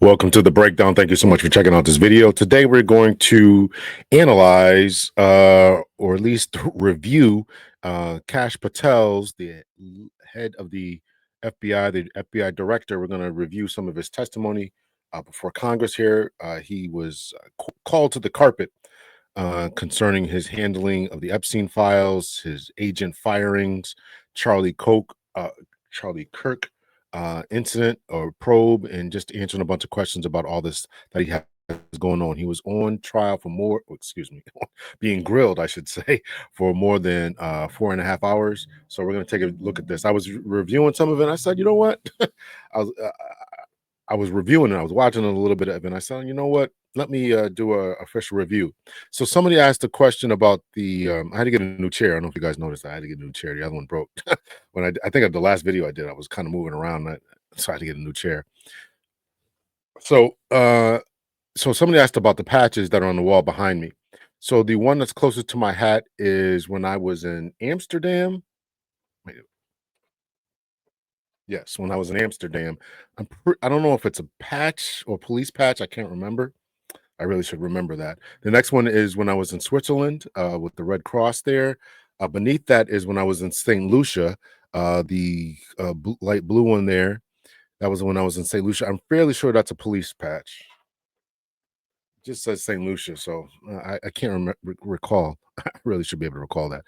Welcome to the breakdown. Thank you so much for checking out this video. Today, we're going to analyze or at least review Kash Patel's, the head of the FBI, the FBI director. We're going to review some of his testimony before Congress here. He was called to the carpet concerning his handling of the Epstein files, his agent firings, Charlie Kirk incident or probe, and just answering a bunch of questions about all this that he has going on. He was on trial for being grilled, I should say, for more than 4.5 hours. So we're going to take a look at this. I was reviewing some of it. And I said, you know what? I was I was reviewing it. I was watching it a little bit of it. And I said, you know what? Let me do a official review. So somebody asked a question about the. I had to get a new chair. I don't know if you guys noticed. I had to get a new chair. The other one broke. When I think of the last video I did, I was kind of moving around. So I had to get a new chair. So so somebody asked about the patches that are on the wall behind me. So the one that's closest to my hat is when I was in Amsterdam. Wait, yes, when I was in Amsterdam. I don't know if it's a patch or police patch. I can't remember. I really should remember that. The next one is when I was in Switzerland with the Red Cross there. Beneath that is when I was in St. Lucia, the light blue one there. That was when I was in St. Lucia. I'm fairly sure that's a police patch. It just says St. Lucia, so I can't recall. I really should be able to recall that.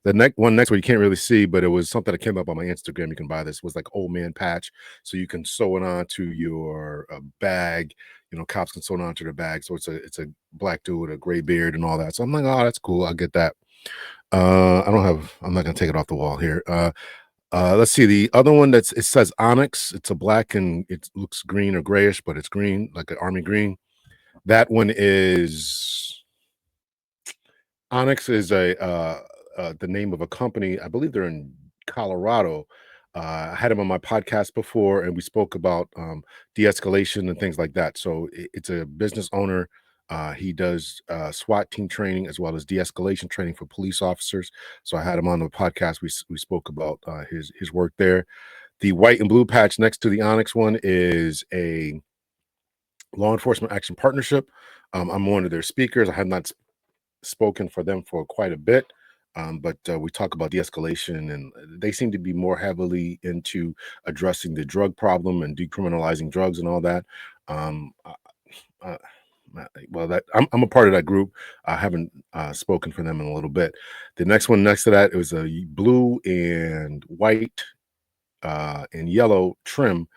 The next one you can't really see, but it was something that came up on my Instagram. You can buy this. It was like old man patch, so you can sew it onto your bag. You know, cops can sew it onto their bag. So it's a black dude with a gray beard and all that. So I'm like, oh, that's cool. I'll get that. I'm not gonna take it off the wall here. Let's see the other one. It says Onyx. It's a black and it looks green or grayish, but it's green, like an army green. That one is Onyx is the name of a company. I believe they're in Colorado. I had him on my podcast before, and we spoke about de-escalation and things like that. So it's a business owner. He does SWAT team training as well as de-escalation training for police officers. So I had him on the podcast. We spoke about his work there. The white and blue patch next to the Onyx one is a law enforcement action partnership. I'm one of their speakers. I have not spoken for them for quite a bit. But we talk about de-escalation, and they seem to be more heavily into addressing the drug problem and decriminalizing drugs and all that. Um, uh, uh, well, I'm a part of that group. I haven't spoken for them in a little bit. The next one next to that, it was a blue and white and yellow trim.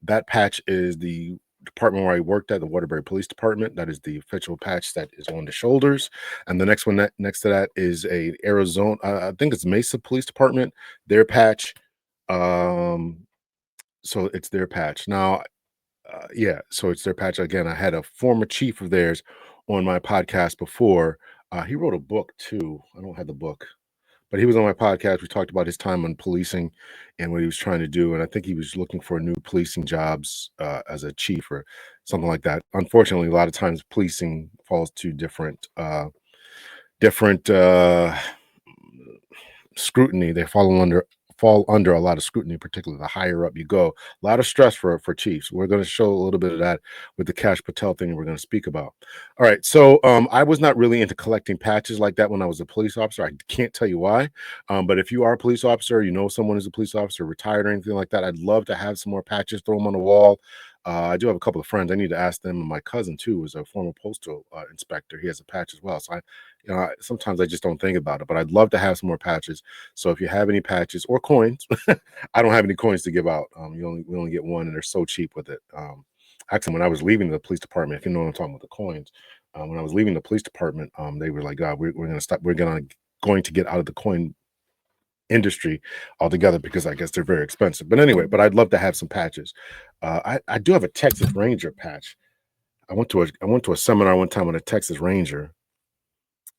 That patch is the department where I worked at, the Waterbury Police Department. That is the official patch that is on the shoulders. And the next one next to that is a Arizona, I think it's Mesa Police Department, their patch. Um, so it's their patch. Now, yeah, so it's their patch. Again, I had a former chief of theirs on my podcast before. He wrote a book too. I don't have the book, but he was on my podcast. We talked about his time on policing and what he was trying to do. And I think he was looking for new policing jobs as a chief or something like that. Unfortunately, a lot of times policing falls to different scrutiny. They fall under a lot of scrutiny, particularly the higher up you go. A lot of stress for chiefs. We're going to show a little bit of that with the Kash Patel thing we're going to speak about. All right, so I was not really into collecting patches like that when I was a police officer. I can't tell you why, but if you are a police officer, you know someone who's a police officer, retired or anything like that, I'd love to have some more patches, throw them on the wall. I do have a couple of friends. I need to ask them. And my cousin too is a former postal inspector. He has a patch as well. So sometimes I just don't think about it, but I'd love to have some more patches. So if you have any patches or coins, I don't have any coins to give out. We only get one, and they're so cheap with it. Actually, when I was leaving the police department, if you know what I'm talking about, the coins. When I was leaving the police department, they were like, "God, we're going to stop. We're going to get out of the coin industry altogether because I guess they're very expensive." But anyway, but I'd love to have some patches. I do have a Texas Ranger patch. I went to a seminar one time on a Texas Ranger,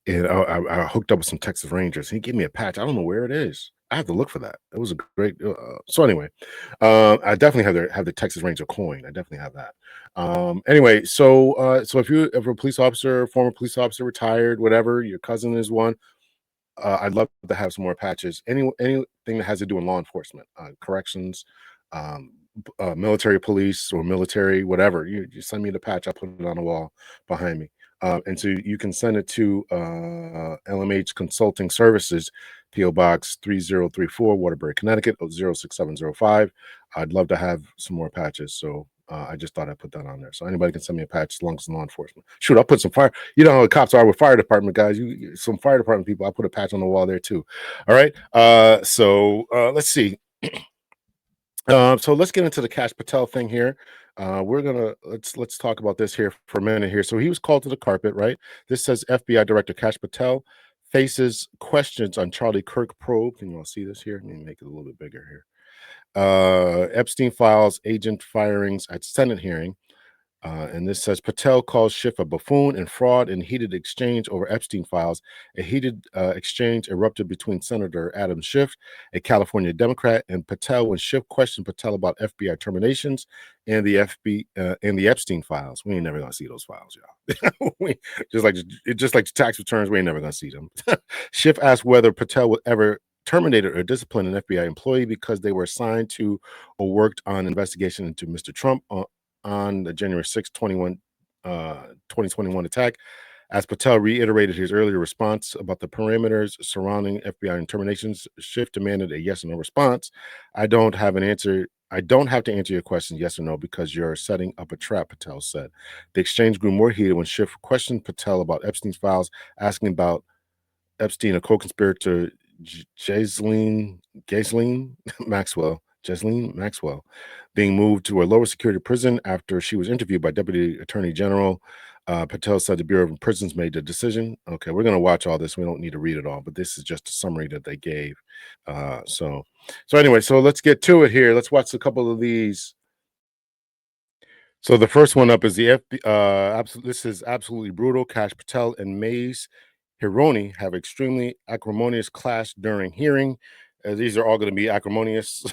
and I hooked up with some Texas Rangers. He gave me a patch. I don't know where it is. I have to look for that. It was a great. So anyway, I definitely have the Texas Ranger coin. I definitely have that. Anyway, so if you're a police officer, former police officer, retired, whatever, your cousin is one. I'd love to have some more patches. Anything that has to do with law enforcement, corrections, military police or military, whatever. You send me the patch, I'll put it on the wall behind me. And so you can send it to LMH Consulting Services, PO Box 3034, Waterbury, Connecticut 06705. I'd love to have some more patches. So I just thought I'd put that on there. So anybody can send me a patch as long as it's law enforcement. Shoot, I'll put some fire. You know how the cops are with fire department guys. Some fire department people, I'll put a patch on the wall there too. All right. So let's see. So let's get into the Kash Patel thing here. Let's talk about this here for a minute here. So he was called to the carpet, right? This says FBI Director Kash Patel faces questions on Charlie Kirk probe. Can you all see this here? Let me make it a little bit bigger here. Epstein files agent firings at Senate hearing. And this says Patel calls Schiff a buffoon and fraud in heated exchange over Epstein files. A heated exchange erupted between Senator Adam Schiff, a California Democrat, and Patel when Schiff questioned Patel about FBI terminations and the Epstein files. We ain't never gonna see those files, y'all. just like the tax returns, we ain't never gonna see them. Schiff asked whether Patel would ever terminated or disciplined an FBI employee because they were assigned to or worked on an investigation into Mr. Trump on the January 6, 2021 attack. As Patel reiterated his earlier response about the parameters surrounding FBI terminations, Schiff demanded a yes or no response. I don't have to answer your question yes or no because you're setting up a trap, Patel said. The exchange grew more heated when Schiff questioned Patel about Epstein's files, asking about Epstein, a co-conspirator, Ghislaine Maxwell, being moved to a lower security prison after she was interviewed by Deputy Attorney General. Patel said the Bureau of Prisons made the decision. Okay, we're going to watch all this. We don't need to read it all, but this is just a summary that they gave. So anyway, so let's get to it here. Let's watch a couple of these. So the first one up is the this is absolutely brutal. Kash Patel and Maze Hironi have extremely acrimonious clash during hearing. These are all going to be acrimonious.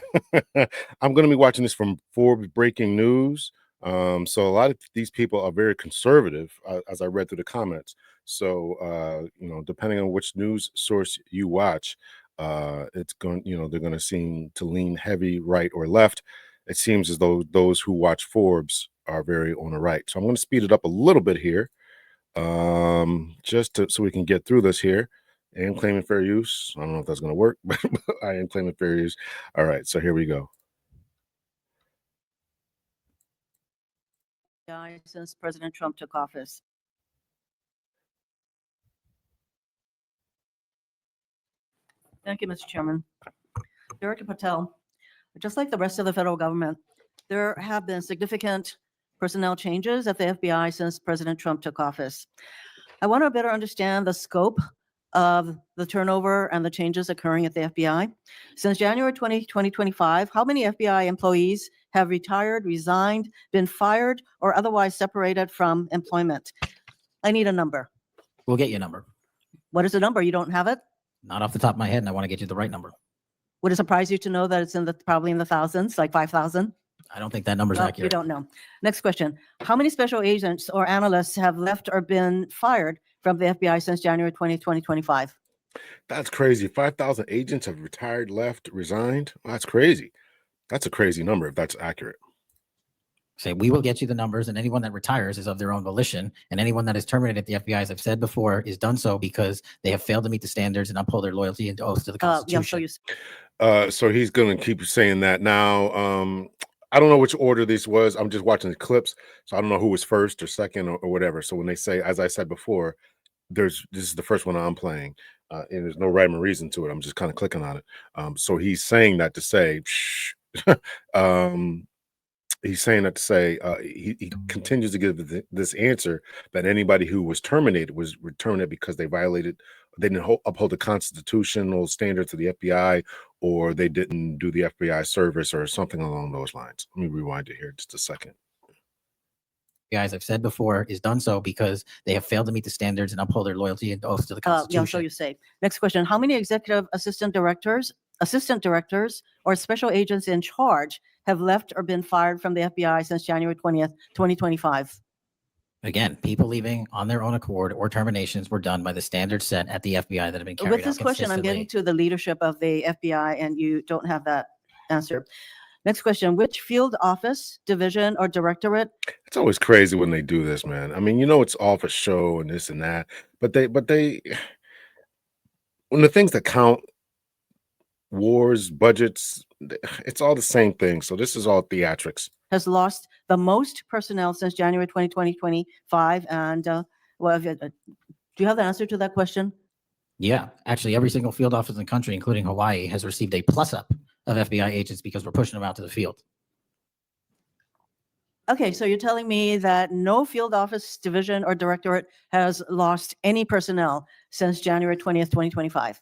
I'm going to be watching this from Forbes Breaking News. So a lot of these people are very conservative, as I read through the comments. So depending on which news source you watch, it's going, they're going to seem to lean heavy right or left. It seems as though those who watch Forbes are very on the right. So I'm going to speed it up a little bit here, so we can get through this here. I am claiming fair use. I don't know if that's going to work, but I am claiming fair use. All right, so here we go. Since President Trump took office. Thank you, Mr. Chairman. Director Patel, just like the rest of the federal government, there have been significant personnel changes at the FBI since President Trump took office. I want to better understand the scope of the turnover and the changes occurring at the FBI. Since January 2025, how many FBI employees have retired, resigned, been fired, or otherwise separated from employment? I need a number. We'll get you a number. What is the number? You don't have it? Not off the top of my head, and I want to get you the right number. Would it surprise you to know that it's probably in the thousands, like 5,000? I don't think that number's accurate. You don't know. Next question. How many special agents or analysts have left or been fired from the FBI since January 2025? That's crazy. 5,000 agents have retired, left, resigned. Well, that's crazy. That's a crazy number if that's accurate. Say we will get you the numbers, and anyone that retires is of their own volition, and anyone that is terminated at the FBI, as I've said before, is done so because they have failed to meet the standards and uphold their loyalty and oath to the Constitution. So he's going to keep saying that. Now, I don't know which order this was. I'm just watching the clips, so I don't know who was first or second or whatever. So when they say, as I said before, this is the first one I'm playing, and there's no rhyme or reason to it. I'm just kind of clicking on it. So he's saying that to say, he's saying that to say he continues to give this answer that anybody who was terminated was terminated because they didn't uphold the constitutional standards of the FBI, or they didn't do the FBI service or something along those lines. Let me rewind it here just a second. Guys, I've said before, is done so because they have failed to meet the standards and uphold their loyalty and oath to the Constitution. I'll show you say. Next question. How many executive assistant directors, or special agents in charge have left or been fired from the FBI since January 20th, 2025? Again, people leaving on their own accord or terminations were done by the standards set at the FBI that have been carried out With this question, I'm getting to the leadership of the FBI, and you don't have that answer. Next question, which field office, division, or directorate? It's always crazy when they do this, man. I mean, it's all for show and this and that, but they when the things that count, wars, budgets, it's all the same thing. So this is all theatrics. Has lost the most personnel since January 2025. And well, do you have the answer to that question? Yeah, actually, every single field office in the country, including Hawaii, has received a plus up of FBI agents because we're pushing them out to the field. Okay, so you're telling me that no field office, division, or directorate has lost any personnel since January 20th, 2025.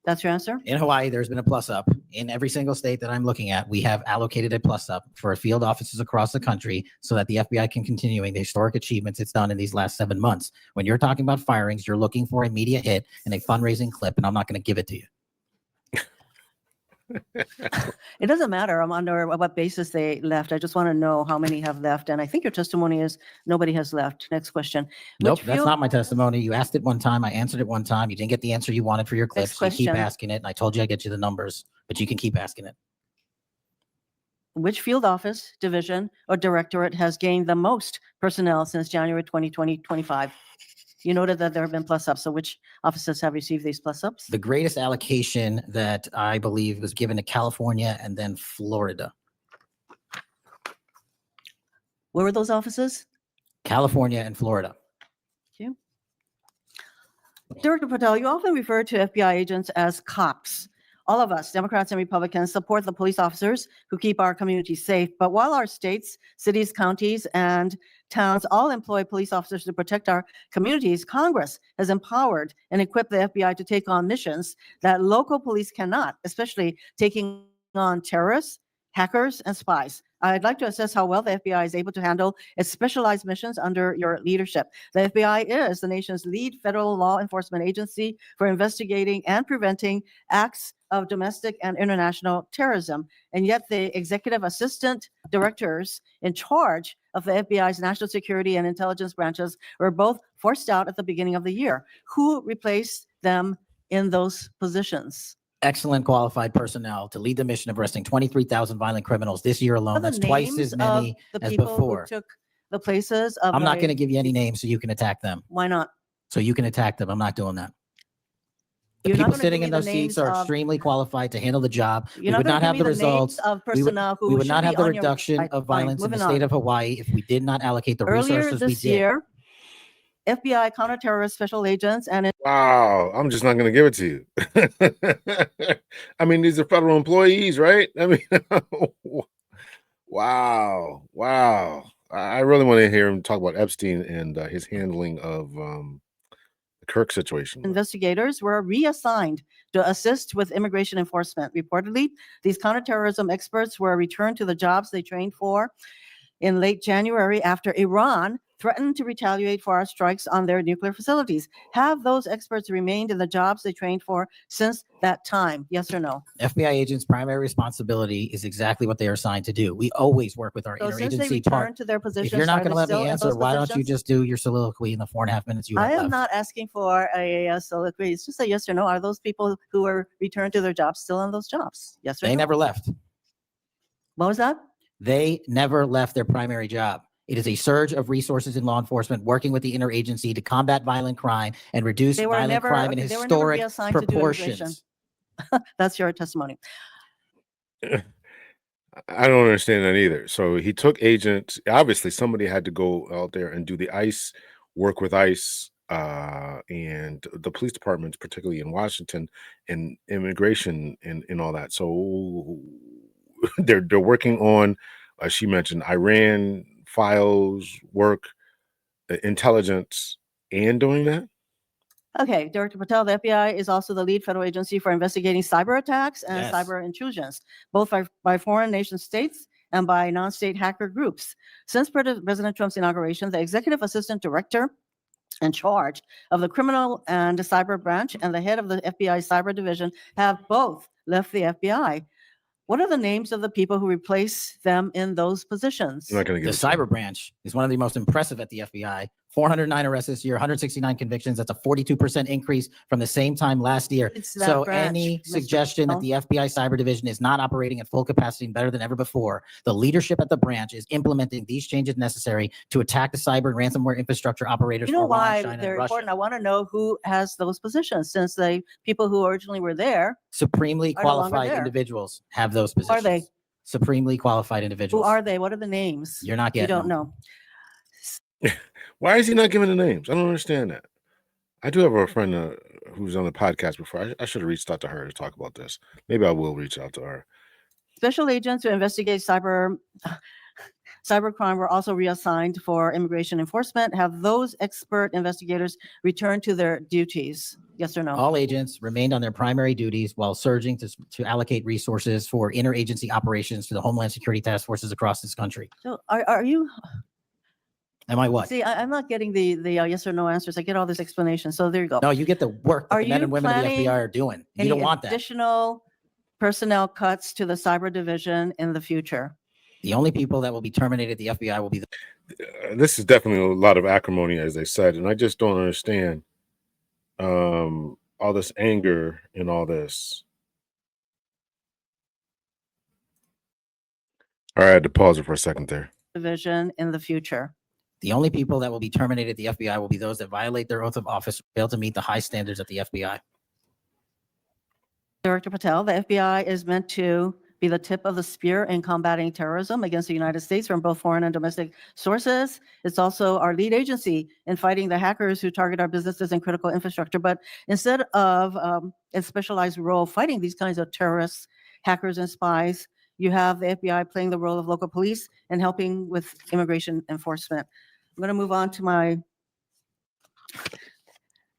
That's your answer? In Hawaii, there's been a plus up. In every single state that I'm looking at, we have allocated a plus up for field offices across the country so that the FBI can continue the historic achievements it's done in these last 7 months. When you're talking about firings, you're looking for a media hit and a fundraising clip, and I'm not going to give it to you. It doesn't matter. I'm under what basis they left. I just want to know how many have left. And I think your testimony is nobody has left. Next question. Nope, Which that's field- not my testimony. You asked it one time. I answered it one time. You didn't get the answer you wanted for your clips. You keep question. asking it. And I told you I'd get you the numbers, but you can keep asking it. Which field office, division, or directorate has gained the most personnel since January 2025? You noted that there have been plus ups. So which offices have received these plus ups? The greatest allocation that I believe was given to California and then Florida. Where were those offices? California and Florida. Thank you. Director Patel, you often refer to FBI agents as cops. All of us, Democrats and Republicans, support the police officers who keep our communities safe. But while our states, cities, counties, and towns all employ police officers to protect our communities, Congress has empowered and equipped the FBI to take on missions that local police cannot, especially taking on terrorists, hackers, and spies. I'd like to assess how well the FBI is able to handle its specialized missions under your leadership. The FBI is the nation's lead federal law enforcement agency for investigating and preventing acts of domestic and international terrorism. And yet the executive assistant directors in charge of the FBI's national security and intelligence branches were both forced out at the beginning of the year. Who replaced them in those positions? Excellent qualified personnel to lead the mission of arresting 23,000 violent criminals this year alone. That's twice as many the as people before. who took the places of I'm not going to give you any names so you can attack them. Why not? So you can attack them. I'm not doing that. The You're not people gonna sitting give in me the those seats names are of- extremely qualified to handle the job. You're We not would gonna not give have me the the names results. of We would personnel who not should have be the on your- reduction Fine, of fine, violence in the moving state on. of Hawaii if we did not allocate the Earlier resources we this did. year, FBI counterterrorist special agents and Wow, I'm just not going to give it to you. I mean, these are federal employees, right? I mean, wow. I really want to hear him talk about Epstein and his handling of the Kirk situation. investigators were reassigned to assist with immigration enforcement. Reportedly, these counterterrorism experts were returned to the jobs they trained for in late January after Iran threatened to retaliate for our strikes on their nuclear facilities. Have those experts remained in the jobs they trained for since that time? Yes or no? FBI agents' primary responsibility is exactly what they are assigned to do. We always work with our So since they interagency part. returned to their positions, If you're not are going to they let me still in answer, those why don't you positions? just do your soliloquy in the 4.5 minutes you have I am left? not asking for a soliloquy. It's just a yes or no. Are those people who were returned to their jobs still in those jobs? Yes or They no? never left. What was that? They never left their primary job. It is a surge of resources in law enforcement working with the interagency to combat violent crime and reduce They were violent never- crime in okay, they were never historic reassigned to do immigration. proportions. That's your testimony. I don't understand that either. So he took agents. Obviously, somebody had to go out there and do the ICE work with ICE and the police departments, particularly in Washington, and immigration and all that. So they're working on, as she mentioned, Iran files, work, intelligence, and doing that. Okay, Director Patel, the FBI is also the lead federal agency for investigating cyber attacks and Yes. cyber intrusions, both by foreign nation states and by non-state hacker groups. Since President Trump's inauguration, the executive assistant director in charge of the criminal and the cyber branch and the head of the FBI cyber division have both left the FBI. What are the names of the people who replace them in those positions? I'm not going to The give it to you. cyber branch is one of the most impressive at the FBI. 409 arrests this year, 169 convictions. That's a 42% increase from the same time last year. It's that So branch, any Mr. suggestion that Patel. the FBI cyber division is not operating at full capacity and better than ever before, the leadership at the branch is implementing these changes necessary to attack the cyber and ransomware infrastructure operators You know for Iran, why China, they're and important? Russia. I want to know who has those positions, since the people who originally were there, Supremely are no longer qualified there. individuals have those Who are positions. they? Supremely qualified Who individuals. are they? What are the names? You're not You getting don't them. know. Why is he not giving the names? I don't understand that. I do have a friend who's on the podcast before. I should have reached out to her to talk about this. Maybe I will reach out to her. Special agents who investigate cybercrime were also reassigned for immigration enforcement. Have those expert investigators returned to their duties? Yes or no? All agents remained on their primary duties while surging to allocate resources for interagency operations to the Homeland Security task forces across this country. So are you? Am I what? See, I'm not getting the yes or no answers. I get all this explanation. So there you go. No, you get the work that Are the men you and women of the planning FBI are doing. You Any don't want that. additional personnel cuts to the cyber division in the future? The only people that will be terminated at the FBI will be the This is definitely a lot of acrimony, as they said, and I just don't understand all this anger and all this. All right, I had to pause it for a second there. Division in the future. The only people that will be terminated at the FBI will be those that violate their oath of office, fail to meet the high standards at the FBI. Director Patel, the FBI is meant to be the tip of the spear in combating terrorism against the United States from both foreign and domestic sources. It's also our lead agency in fighting the hackers who target our businesses and critical infrastructure. But instead of a specialized role fighting these kinds of terrorists, hackers, and spies, you have the FBI playing the role of local police and helping with immigration enforcement. I'm going to move on to my,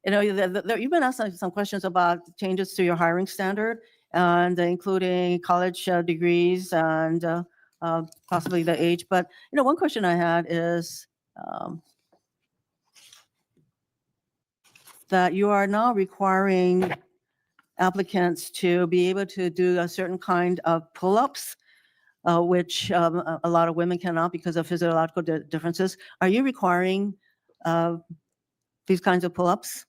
you've been asked some questions about changes to your hiring standard, and including college degrees and possibly the age. But, one question I had is that you are now requiring applicants to be able to do a certain kind of pull-ups, which a lot of women cannot because of physiological differences. Are you requiring these kinds of pull-ups?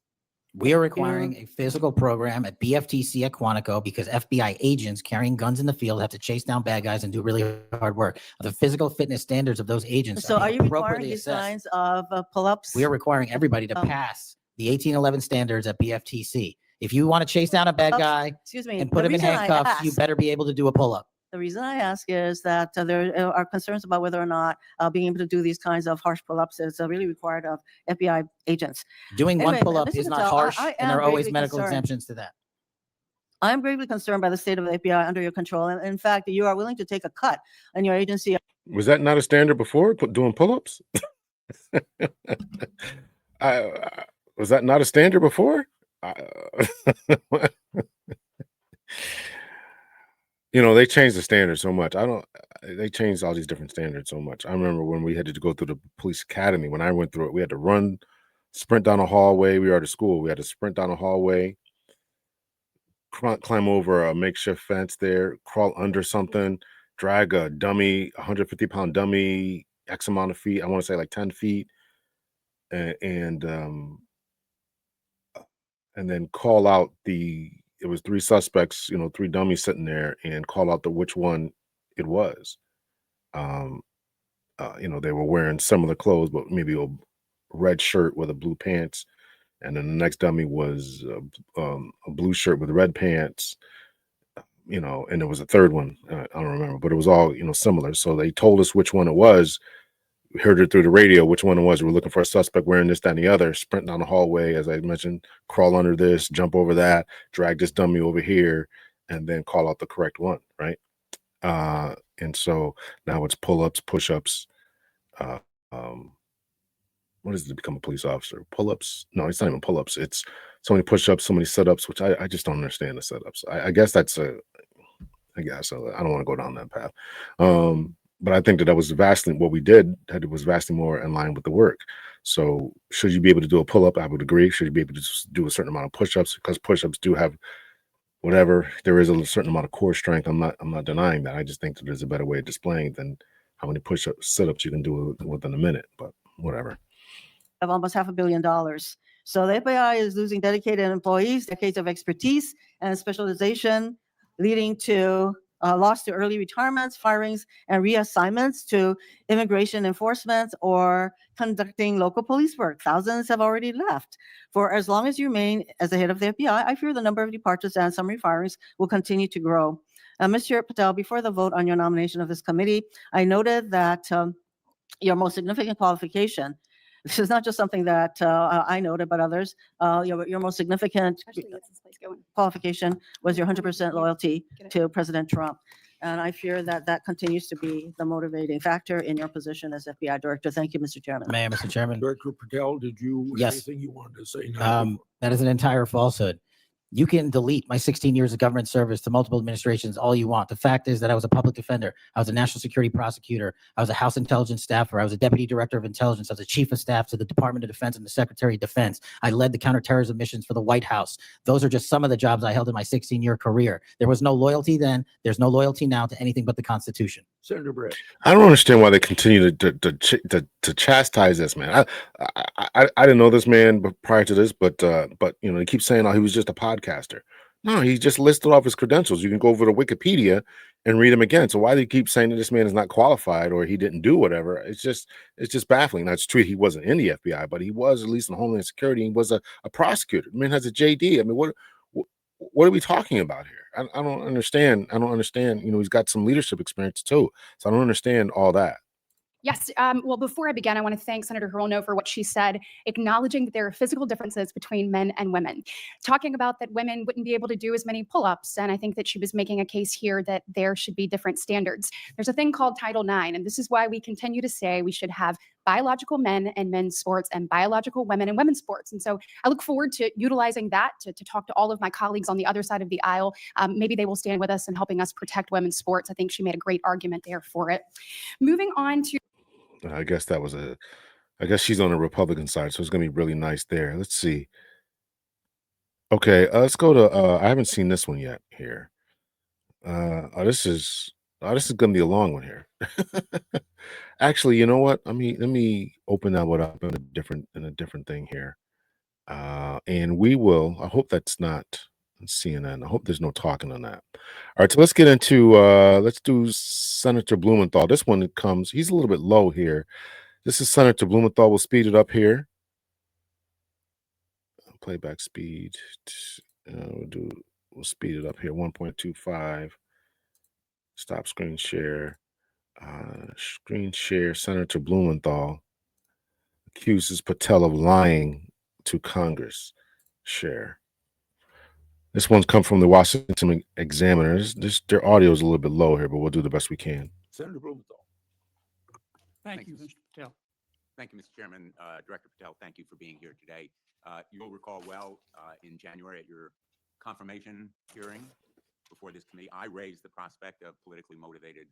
We are requiring a physical program at BFTC at Quantico because FBI agents carrying guns in the field have to chase down bad guys and do really hard work. The physical fitness standards of those agents So are being you requiring appropriately these assessed. kinds of pull-ups? We are requiring everybody to pass the 1811 standards at BFTC. If you want to chase down a bad guy Excuse me, and put the him in reason I handcuffs, you ask- better be able to do a pull-up. The reason I ask is that there are concerns about whether or not being able to do these kinds of harsh pull-ups is really required of FBI agents. Doing one Anyway, pull-up Mr. is not Patel, harsh, I and there am are always gravely medical concerned. exemptions to that. I'm gravely concerned by the state of the FBI under your control. And in fact, you are willing to take a cut on your agency. Was that not a standard before, doing pull-ups? Was that not a standard before? They changed the standard so much. They changed all these different standards so much. I remember when we had to go through the police academy, when I went through it, we had to sprint down a hallway. We were at a school. We had to sprint down a hallway, climb over a makeshift fence there, crawl under something, drag a dummy, 150-pound dummy, X amount of feet. I want to say like 10 feet. And then call out it was 3 suspects, 3 dummies sitting there, and call out which one it was. They were wearing similar clothes, but maybe a red shirt with a blue pants. And then the next dummy was a blue shirt with red pants, and there was a third one. I don't remember, but it was all, similar. So they told us which one it was. We heard it through the radio, which one it was. We're looking for a suspect wearing this, that, and the other, sprint down the hallway, as I mentioned, crawl under this, jump over that, drag this dummy over here, and then call out the correct one, right? And so now it's pull-ups, push-ups. What is it to become a police officer? Pull-ups? No, it's not even pull-ups. It's so many push-ups, so many sit-ups, which I just don't understand the sit-ups. I guess I don't want to go down that path. But I think that was vastly what we did, that it was vastly more in line with the work. So should you be able to do a pull-up? I would agree. Should you be able to just do a certain amount of push-ups? Because push-ups do have whatever, there is a certain amount of core strength. I'm not denying that. I just think that there's a better way of displaying than how many push-ups, sit-ups you can do within a minute, but whatever. of almost $500 million. So the FBI is losing dedicated employees, decades of expertise and specialization, leading to loss to early retirements, firings, and reassignments to immigration enforcement or conducting local police work. Thousands have already left. For as long as you remain as the head of the FBI, I fear the number of departures and summary firings will continue to grow. Mr. Patel, before the vote on your nomination of this committee, I noted that your most significant qualification, this is not just something that I noted, but others, your most significant qualification was your 100% loyalty to President Trump. And I fear that that continues to be the motivating factor in your position as FBI director. Thank you, Mr. Chairman. May I, Mr. Chairman? Director Patel, did you have Yes. anything you wanted to say now? That is an entire falsehood. You can delete my 16 years of government service to multiple administrations all you want. The fact is that I was a public defender. I was a national security prosecutor. I was a House intelligence staffer. I was a deputy director of intelligence. I was a chief of staff to the Department of Defense and the Secretary of Defense. I led the counterterrorism missions for the White House. Those are just some of the jobs I held in my 16-year career. There was no loyalty then. There's no loyalty now to anything but the Constitution. Senator Brett. I don't understand why they continue to chastise this man. I didn't know this man prior to this, but you know, they keep saying, oh, he was just a podcaster. No, he just listed off his credentials. You can go over to Wikipedia and read him again. So why do you keep saying that this man is not qualified or he didn't do whatever? It's just baffling. Now, it's true he wasn't in the FBI, but he was at least in Homeland Security. He was a prosecutor. The man has a JD. I mean, what are we talking about here? I don't understand. I don't understand. You know, he's got some leadership experience too. So I don't understand all that. Yes. Well, before I begin, I want to thank Senator Hirono for what she said, acknowledging that there are physical differences between men and women, talking about that women wouldn't be able to do as many pull-ups. And I think that she was making a case here that there should be different standards. There's a thing called Title IX, and this is why we continue to say we should have biological men and men's sports and biological women and women's sports. And so I look forward to utilizing that to talk to all of my colleagues on the other side of the aisle. Maybe they will stand with us in helping us protect women's sports. I think she made a great argument there for it. Moving on to I guess I guess she's on the Republican side, so it's gonna be really nice there. Let's see. Okay, let's go to. I haven't seen this one yet. Here. This is gonna be a long one here. Actually, you know what? Let me open that one up in a different thing here. And we will. I hope that's not CNN. I hope there's no talking on that. All right, so let's get into. Let's do Senator Blumenthal. This one comes. He's a little bit low here. This is Senator Blumenthal. We'll speed it up here. Playback speed. We'll speed it up here. 1.25. Stop screen share. Screen share. Senator Blumenthal accuses Patel of lying to Congress. Share. This one's come from the Washington Examiner. Their audio is a little bit low here, but we'll do the best we can. Senator Blumenthal. Thank you, Mr. Patel. Thank you, Mr. Chairman. Director Patel, thank you for being here today. You'll recall well in January at your confirmation hearing before this committee, I raised the prospect of politically motivated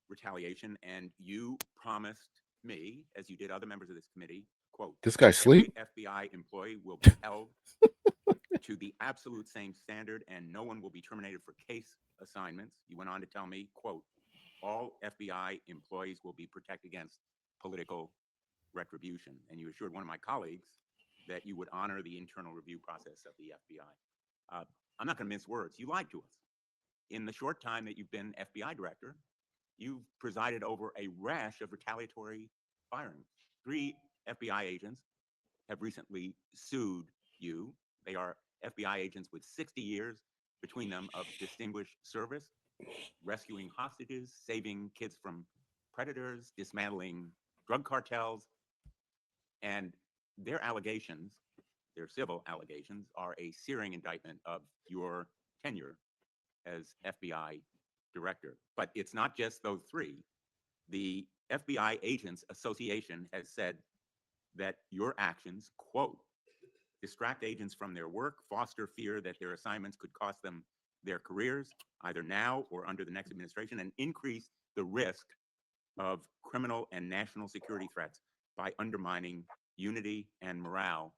retaliation, and you promised me, as you did other members of this committee, quote, This guy's asleep? every FBI employee will be held to the absolute same standard and no one will be terminated for case assignments. You went on to tell me, quote, all FBI employees will be protected against political retribution. And you assured one of my colleagues that you would honor the internal review process of the FBI. I'm not going to mince words. You lied to us. In the short time that you've been FBI director, you've presided over a rash of retaliatory firings. 3 FBI agents have recently sued you. They are FBI agents with 60 years between them of distinguished service, rescuing hostages, saving kids from predators, dismantling drug cartels, and their allegations, their civil allegations, are a searing indictment of your tenure as FBI director. But it's not just those 3. The FBI Agents Association has said that your actions, quote, distract agents from their work, foster fear that their assignments could cost them their careers, either now or under the next administration, and increase the risk of criminal and national security threats by undermining unity and morale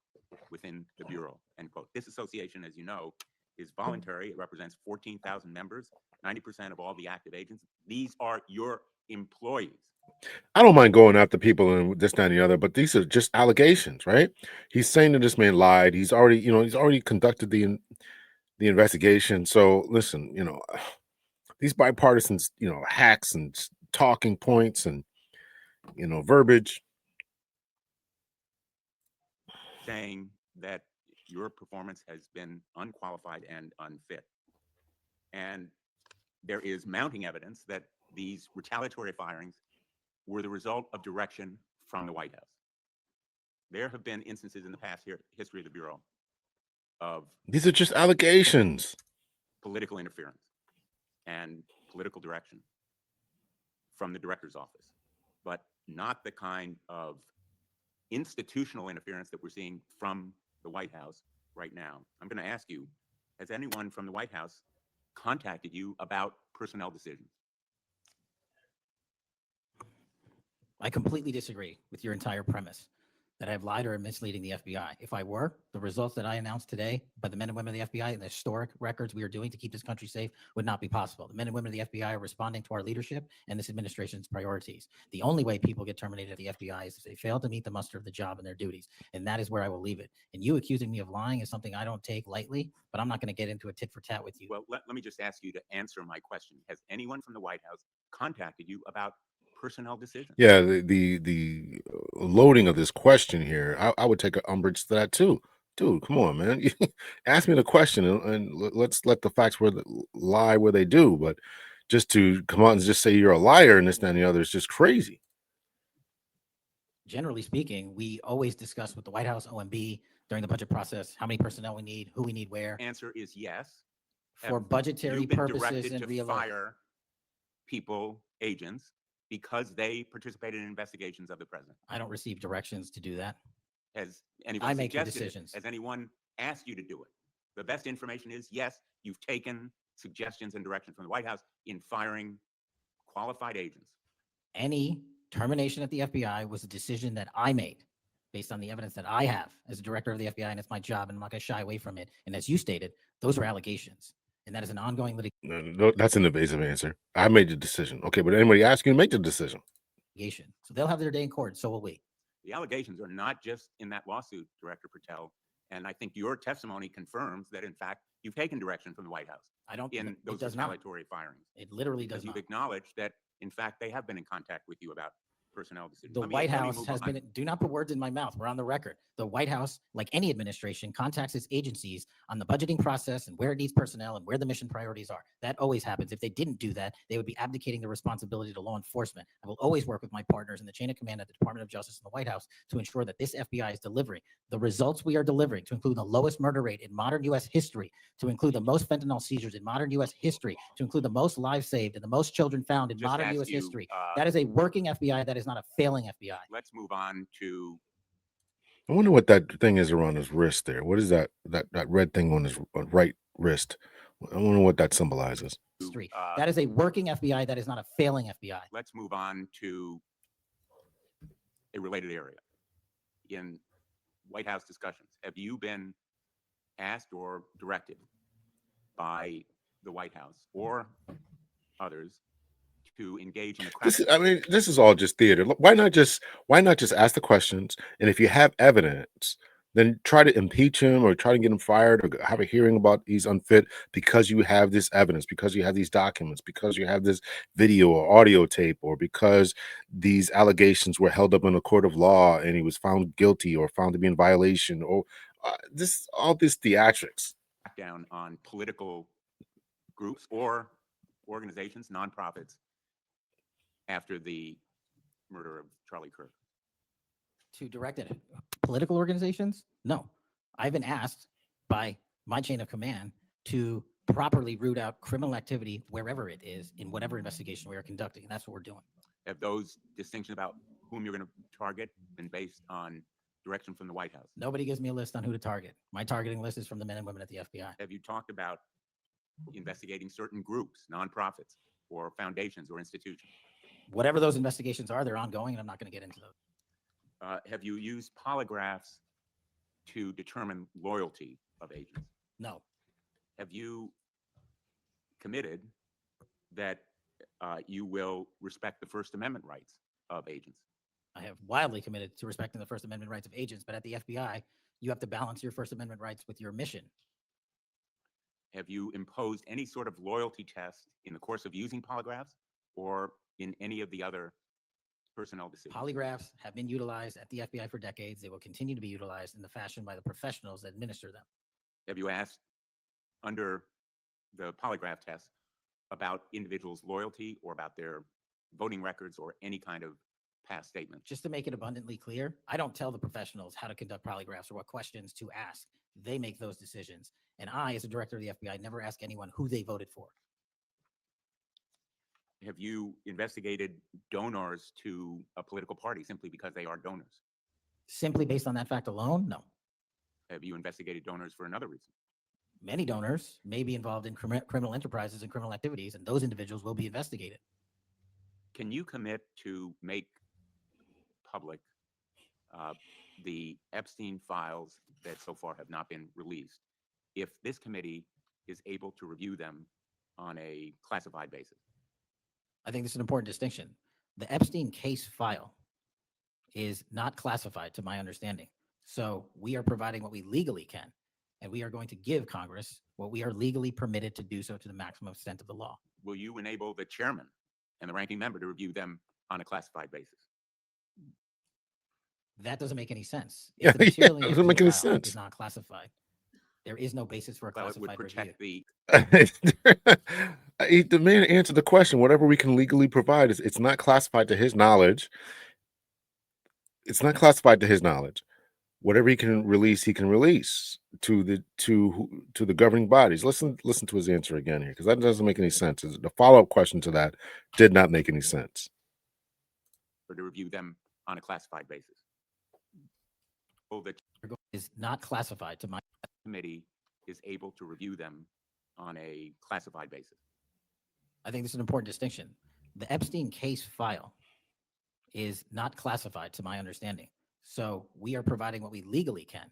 within the Bureau, end quote. This association, as you know, is voluntary. It represents 14,000 members, 90% of all the active agents. These are your employees. I don't mind going after people and this, that, and the other, but these are just allegations, right? He's saying that this man lied. He's already, he's already conducted the investigation. So listen, these bipartisans, hacks and talking points and verbiage. saying that your performance has been unqualified and unfit. And there is mounting evidence that these retaliatory firings were the result of direction from the White House. There have been instances in the past history of the Bureau of These are just allegations. political interference and political direction from the director's office, but not the kind of institutional interference that we're seeing from the White House right now. I'm going to ask you, has anyone from the White House contacted you about personnel decisions? I completely disagree with your entire premise that I've lied or am misleading the FBI. If I were, the results that I announced today by the men and women of the FBI and the historic records we are doing to keep this country safe would not be possible. The men and women of the FBI are responding to our leadership and this administration's priorities. The only way people get terminated at the FBI is if they fail to meet the muster of the job and their duties. And that is where I will leave it. And you accusing me of lying is something I don't take lightly, but I'm not going to get into a tit for tat with you. Well, let me just ask you to answer my question. Has anyone from the White House contacted you about personnel decisions? Yeah, the loading of this question here, I would take an umbrage to that too. Dude, come on, man. Ask me the question and let's let the facts lie where they do. But just to come out and just say you're a liar and this, that, and the other is just crazy. Generally speaking, we always discuss with the White House, OMB, during the budget process, how many personnel we need, who we need where. Answer is yes. For budgetary You've been purposes directed and to real fire people, agents, because they participated in investigations of the president. I don't receive directions to do that. Has anyone I make the suggested it? decisions. Has anyone asked you to do it? The best information is yes, you've taken suggestions and direction from the White House in firing qualified agents. Any termination at the FBI was a decision that I made based on the evidence that I have as a director of the FBI, and it's my job, and I'm not going to shy away from it. And as you stated, those are allegations, and that is an ongoing No, that's an evasive answer. I made the decision. Okay, but anybody ask you to make the decision. litigation. So they'll have their day in court. So will we. The allegations are not just in that lawsuit, Director Patel. And I think your testimony confirms that, in fact, you've taken direction from the White House I don't. in those it does not. retaliatory firings. It literally Because does you've not. acknowledged that, in fact, they have been in contact with you about personnel decisions. The Let me White House move has on. been, do not put words in my mouth. We're on the record. The White House, like any administration, contacts its agencies on the budgeting process and where it needs personnel and where the mission priorities are. That always happens. If they didn't do that, they would be abdicating the responsibility to law enforcement. I will always work with my partners in the chain of command at the Department of Justice and the White House to ensure that this FBI is delivering the results we are delivering, to include the lowest murder rate in modern U.S. history, to include the most fentanyl seizures in modern U.S. history, to include the most lives saved and the most children found in Just modern ask U.S. you, history. That is a working FBI. That is not a failing FBI. Let's move on to I wonder what that thing is around his wrist there. What is that red thing on his right wrist? I wonder what that symbolizes. History. That is a working FBI. That is not a failing FBI. let's move on to a related area. In White House discussions, have you been asked or directed by the White House or others to engage in a This is all just theater. Why not just ask the questions? And if you have evidence, then try to impeach him or try to get him fired or have a hearing about he's unfit because you have this evidence, because you have these documents, because you have this video or audio tape, or because these allegations were held up in a court of law and he was found guilty or found to be in violation, or all this theatrics. crackdown on political groups or organizations, nonprofits, after the murder of Charlie Kirk? To direct it at political organizations? No. I've been asked by my chain of command to properly root out criminal activity wherever it is in whatever investigation we are conducting. And that's what we're doing. Have those distinctions about whom you're going to target been based on direction from the White House? Nobody gives me a list on who to target. My targeting list is from the men and women at the FBI. Have you talked about investigating certain groups, nonprofits, or foundations or institutions? Whatever those investigations are, they're ongoing, and I'm not going to get into those. Have you used polygraphs to determine loyalty of agents? No. Have you committed that you will respect the First Amendment rights of agents? I have wildly committed to respecting the First Amendment rights of agents, but at the FBI, you have to balance your First Amendment rights with your mission. Have you imposed any sort of loyalty test in the course of using polygraphs or in any of the other personnel decisions? Polygraphs have been utilized at the FBI for decades. They will continue to be utilized in the fashion by the professionals that administer them. Have you asked under the polygraph test about individuals' loyalty or about their voting records or any kind of past statements? Just to make it abundantly clear, I don't tell the professionals how to conduct polygraphs or what questions to ask. They make those decisions. And I, as a director of the FBI, never ask anyone who they voted for. Have you investigated donors to a political party simply because they are donors? Simply based on that fact alone, no. Have you investigated donors for another reason? Many donors may be involved in criminal enterprises and criminal activities, and those individuals will be investigated. Can you commit to make public the Epstein files that so far have not been released if this committee is able to review them on a classified basis? I think this is an important distinction. The Epstein case file is not classified to my understanding. So we are providing what we legally can, and we are going to give Congress what we are legally permitted to do so to the maximum extent of the law. Will you enable the chairman and the ranking member to review them on a classified basis? That doesn't make any sense. Yeah, If the material in the doesn't make any Epstein file sense. is not classified, there is no basis for a Well, it would classified review. protect the The man answered the question. Whatever we can legally provide is it's not classified to his knowledge. It's not classified to his knowledge. Whatever he can release to the governing bodies. Listen to his answer again here, because that doesn't make any sense. The follow-up question to that did not make any sense. or to review them on a classified basis. Will the Is not classified to my committee is able to review them on a classified basis? I think this is an important distinction. The Epstein case file is not classified to my understanding. So we are providing what we legally can,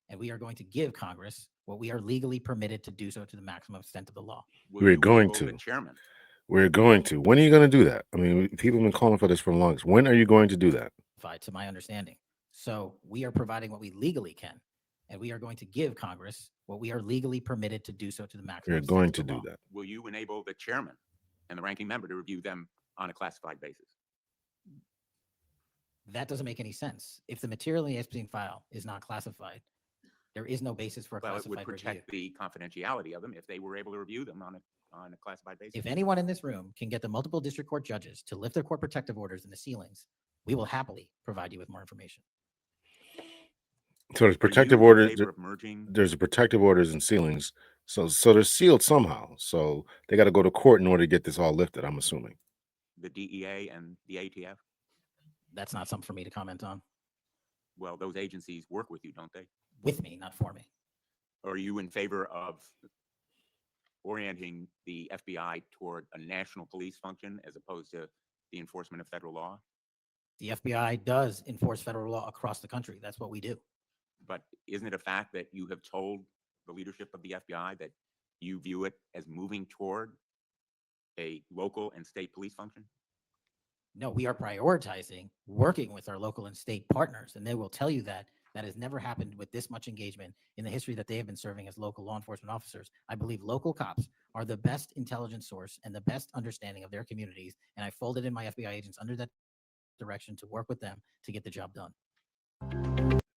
and we are going to give Congress what we are legally permitted to do so to the maximum extent of the law. Will We're you going enable to. the chairman? We're going to. When are you going to do that? I mean, people have been calling for this for the longest. When are you going to do that? To my understanding. So we are providing what we legally can, and we are going to give Congress what we are legally permitted to do so to the maximum You're extent going of to the do law. that. Will you enable the chairman and the ranking member to review them on a classified basis? That doesn't make any sense. If the material in the Epstein file is not classified, there is no basis for a Well, it would classified review. protect the confidentiality of them if they were able to review them on a classified basis. If anyone in this room can get the multiple district court judges to lift their court protective orders in the ceilings, we will happily provide you with more information. So there's Are protective you in orders. favor of merging? There's a protective orders and ceilings. So they're sealed somehow. So they got to go to court in order to get this all lifted, I'm assuming. The DEA and the ATF? That's not something for me to comment on. Well, those agencies work with you, don't they? With me, not for me. Or are you in favor of orienting the FBI toward a national police function as opposed to the enforcement of federal law? The FBI does enforce federal law across the country. That's what we do. But isn't it a fact that you have told the leadership of the FBI that you view it as moving toward a local and state police function? No, we are prioritizing working with our local and state partners, and they will tell you that that has never happened with this much engagement in the history that they have been serving as local law enforcement officers. I believe local cops are the best intelligence source and the best understanding of their communities, and I folded in my FBI agents under that direction to work with them to get the job done.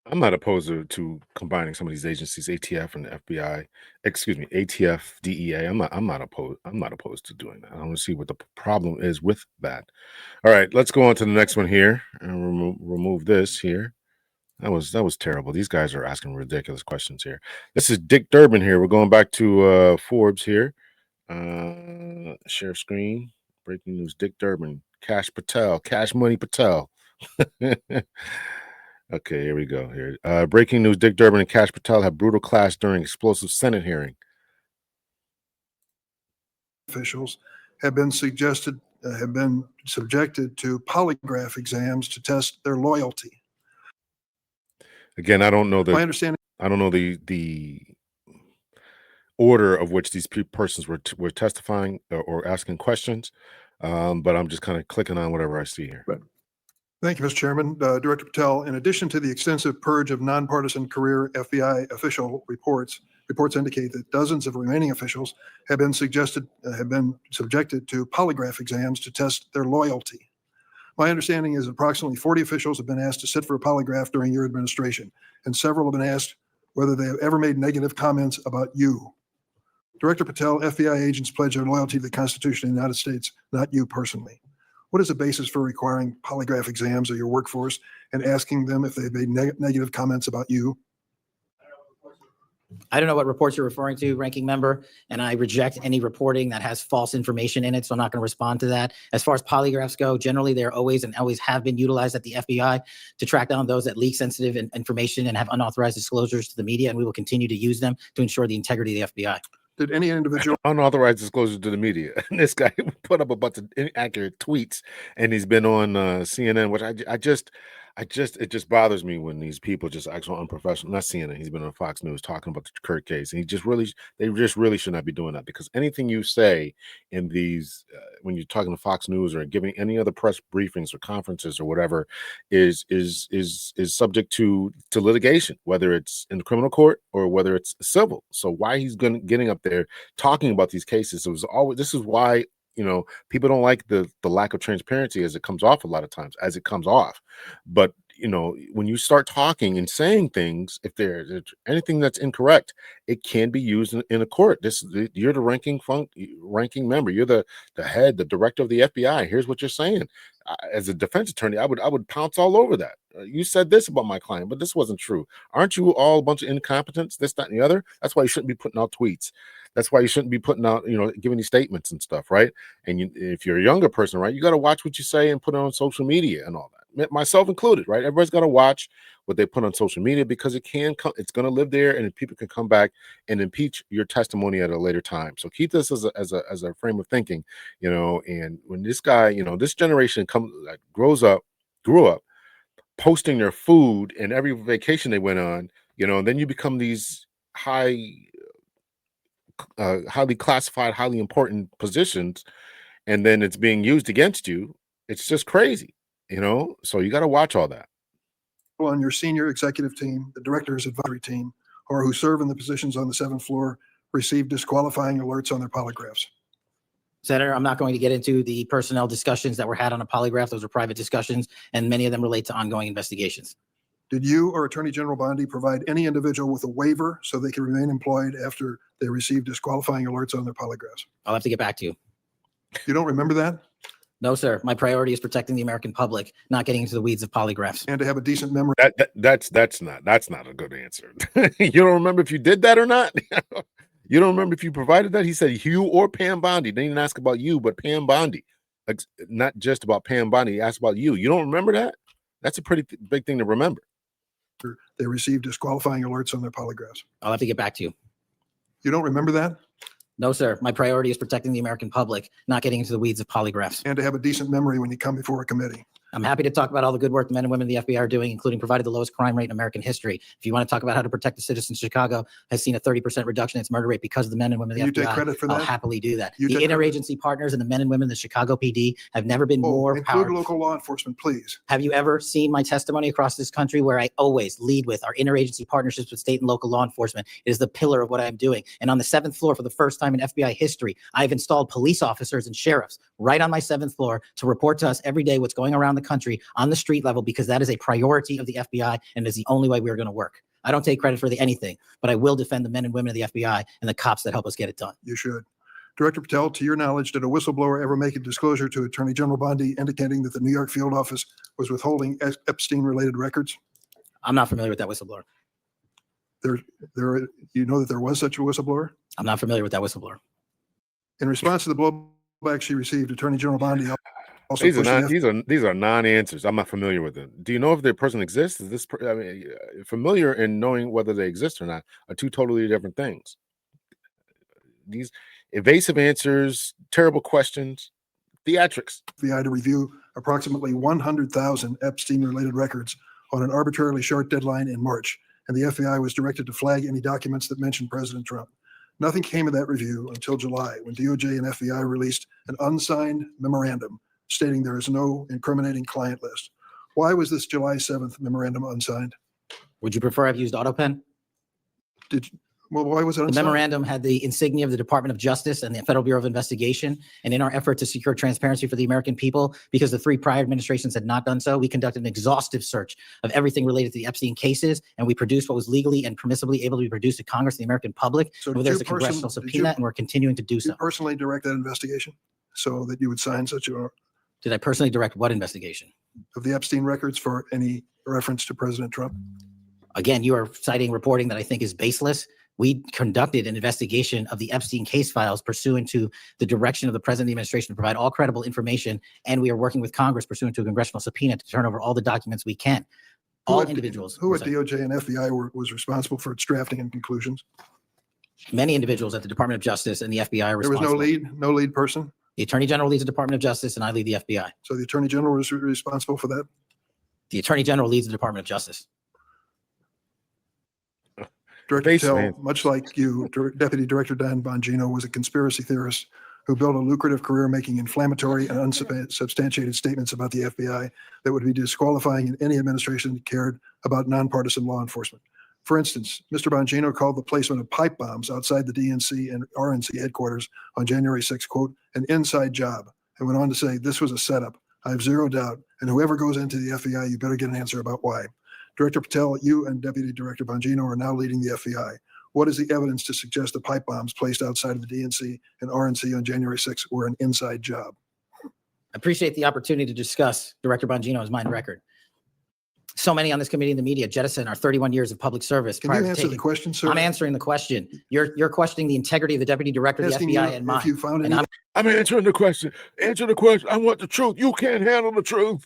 I'm not opposed to combining some of these agencies, ATF and the FBI. Excuse me, ATF, DEA. I'm not opposed to doing that. I want to see what the problem is with that. All right, let's go on to the next one here and remove this here. That was terrible. These guys are asking ridiculous questions here. This is Dick Durbin here. We're going back to Forbes here. Share screen. Breaking news. Dick Durbin. Cash Money Patel. Okay, here we go. Here, breaking news: Dick Durbin and Cash Patel have brutal clash during explosive Senate hearing. Officials have been subjected to polygraph exams to test their loyalty. Again, I don't know My understanding. I don't know the order of which these persons were testifying or asking questions, but I'm just kind of clicking on whatever I see here. Right. Thank you, Mr. Chairman. Director Patel, in addition to the extensive purge of nonpartisan career FBI official reports indicate that dozens of remaining officials have been subjected to polygraph exams to test their loyalty. My understanding is approximately 40 officials have been asked to sit for a polygraph during your administration, and several have been asked whether they have ever made negative comments about you. Director Patel, FBI agents pledge their loyalty to the Constitution of the United States, not you personally. What is the basis for requiring polygraph exams of your workforce and asking them if they've made negative comments about you? I don't know what reports you're referring to, ranking member, and I reject any reporting that has false information in it, so I'm not going to respond to that. As far as polygraphs go, generally they're always and always have been utilized at the FBI to track down those that leak sensitive information and have unauthorized disclosures to the media, and we will continue to use them to ensure the integrity of the FBI. Did any individual Unauthorized disclosure to the media? And this guy put up a bunch of inaccurate tweets, and he's been on CNN, which it just bothers me when these people just act so unprofessional. Not CNN. He's been on Fox News talking about the Kirk case, and they just really should not be doing that, because anything you say in these when you're talking to Fox News or giving any other press briefings or conferences or whatever is subject to litigation, whether it's in the criminal court or whether it's civil. So why he's getting up there talking about these cases? This is why people don't like the lack of transparency as it comes off a lot of times, as it comes off. But when you start talking and saying things, if there's anything that's incorrect, it can be used in a court. You're the ranking member. You're the head, the director of the FBI. Here's what you're saying. As a defense attorney, I would pounce all over that. You said this about my client, but this wasn't true. Aren't you all a bunch of incompetents? This, that, and the other. That's why you shouldn't be putting out tweets. That's why you shouldn't be putting out, giving these statements and stuff, right? And if you're a younger person, right, you got to watch what you say and put it on social media and all that, myself included, right? Everybody's got to watch what they put on social media, because it's going to live there, and people can come back and impeach your testimony at a later time. So keep this as a frame of thinking, and when this guy, this generation grew up posting their food and every vacation they went on, and then you become these highly classified, highly important positions, and then it's being used against you. It's just crazy, so you got to watch all that. on your senior executive team, the director's advisory team, or who serve in the positions on the 7th floor receive disqualifying alerts on their polygraphs? Senator, I'm not going to get into the personnel discussions that were had on a polygraph. Those are private discussions, and many of them relate to ongoing investigations. Did you or Attorney General Bondi provide any individual with a waiver so they can remain employed after they receive disqualifying alerts on their polygraphs? I'll have to get back to you. You don't remember that? No, sir. My priority is protecting the American public, not getting into the weeds of polygraphs. And to have a decent memory? That's not a good answer. You don't remember if you did that or not? You don't remember if you provided that? He said you or Pam Bondi. They didn't ask about you, but Pam Bondi. Like, not just about Pam Bondi. He asked about you. You don't remember that? That's a pretty big thing to remember. They receive disqualifying alerts on their polygraphs. I'll have to get back to you. You don't remember that? No, sir. My priority is protecting the American public, not getting into the weeds of polygraphs. And to have a decent memory when you come before a committee. I'm happy to talk about all the good work the men and women of the FBI are doing, including providing the lowest crime rate in American history. If you want to talk about how to protect the citizens, Chicago has seen a 30% reduction in its murder rate because of the men and women of the You FBI. take credit for I'll that? happily do that. You The take credit? interagency partners and the men and women of the Chicago PD have never been more Include powerful. local law enforcement, please. Have you ever seen my testimony across this country where I always lead with our interagency partnerships with state and local law enforcement? It is the pillar of what I'm doing. And on the 7th floor, for the first time in FBI history, I've installed police officers and sheriffs right on my 7th floor to report to us every day what's going around the country on the street level, because that is a priority of the FBI and is the only way we're going to work. I don't take credit for anything, but I will defend the men and women of the FBI and the cops that help us get it done. You should. Director Patel, to your knowledge, did a whistleblower ever make a disclosure to Attorney General Bondi indicating that the New York field office was withholding Epstein-related records? I'm not familiar with that whistleblower. You know that there was such a whistleblower? I'm not familiar with that whistleblower. In response to the blowback she received, Attorney General Bondi also These pushed are non-answers. I'm not familiar with them. Do you know if the person exists? Is this familiar and knowing whether they exist or not are two totally different things. These evasive answers, terrible questions, theatrics. FBI to review approximately 100,000 Epstein-related records on an arbitrarily short deadline in March, and the FBI was directed to flag any documents that mentioned President Trump. Nothing came of that review until July, when DOJ and FBI released an unsigned memorandum stating there is no incriminating client list. Why was this July 7th memorandum unsigned? Would you prefer I've used AutoPen? Well, why was it The unsigned? memorandum had the insignia of the Department of Justice and the Federal Bureau of Investigation. And in our effort to secure transparency for the American people, because the 3 prior administrations had not done so, we conducted an exhaustive search of everything related to the Epstein cases. And we produced what was legally and permissibly able to be produced to Congress and the American public. So And did there's you a congressional did subpoena, you- and we're continuing to do Did you so. personally direct that investigation so that you would sign such a, Did I personally direct what investigation? of the Epstein records for any reference to President Trump? Again, you are citing reporting that I think is baseless. We conducted an investigation of the Epstein case files pursuant to the direction of the president of the administration to provide all credible information. And we are working with Congress pursuant to a congressional subpoena to turn over all the documents we can. Who All at- individuals, Who at DOJ and FBI was responsible for its drafting and conclusions? many individuals at the Department of Justice and the FBI are There was responsible. no lead person. The Attorney General leads the Department of Justice and I lead the FBI. So the Attorney General was responsible for that. The Attorney General leads the Department of Justice. Director Basically. Patel, much like you, Deputy Director Dan Bongino was a conspiracy theorist who built a lucrative career making inflammatory and unsubstantiated statements about the FBI that would be disqualifying in any administration that cared about nonpartisan law enforcement. For instance, Mr. Bongino called the placement of pipe bombs outside the DNC and RNC headquarters on January 6, quote, an inside job, and went on to say this was a setup. I have zero doubt, and whoever goes into the FBI, you better get an answer about why. Director Patel, you and Deputy Director Bongino are now leading the FBI. What is the evidence to suggest the pipe bombs placed outside of the DNC and RNC on January 6th were an inside job? I appreciate the opportunity to discuss Director Bongino's mind record. So many on this committee and the media jettison our 31 years of public service. Can prior you to answer the taking- question, sir? I'm answering the question. You're questioning the integrity of the Deputy Director of the Asking FBI you and if mine. you found And any I'm answering the question. Answer the question. I want the truth. You can't handle the truth.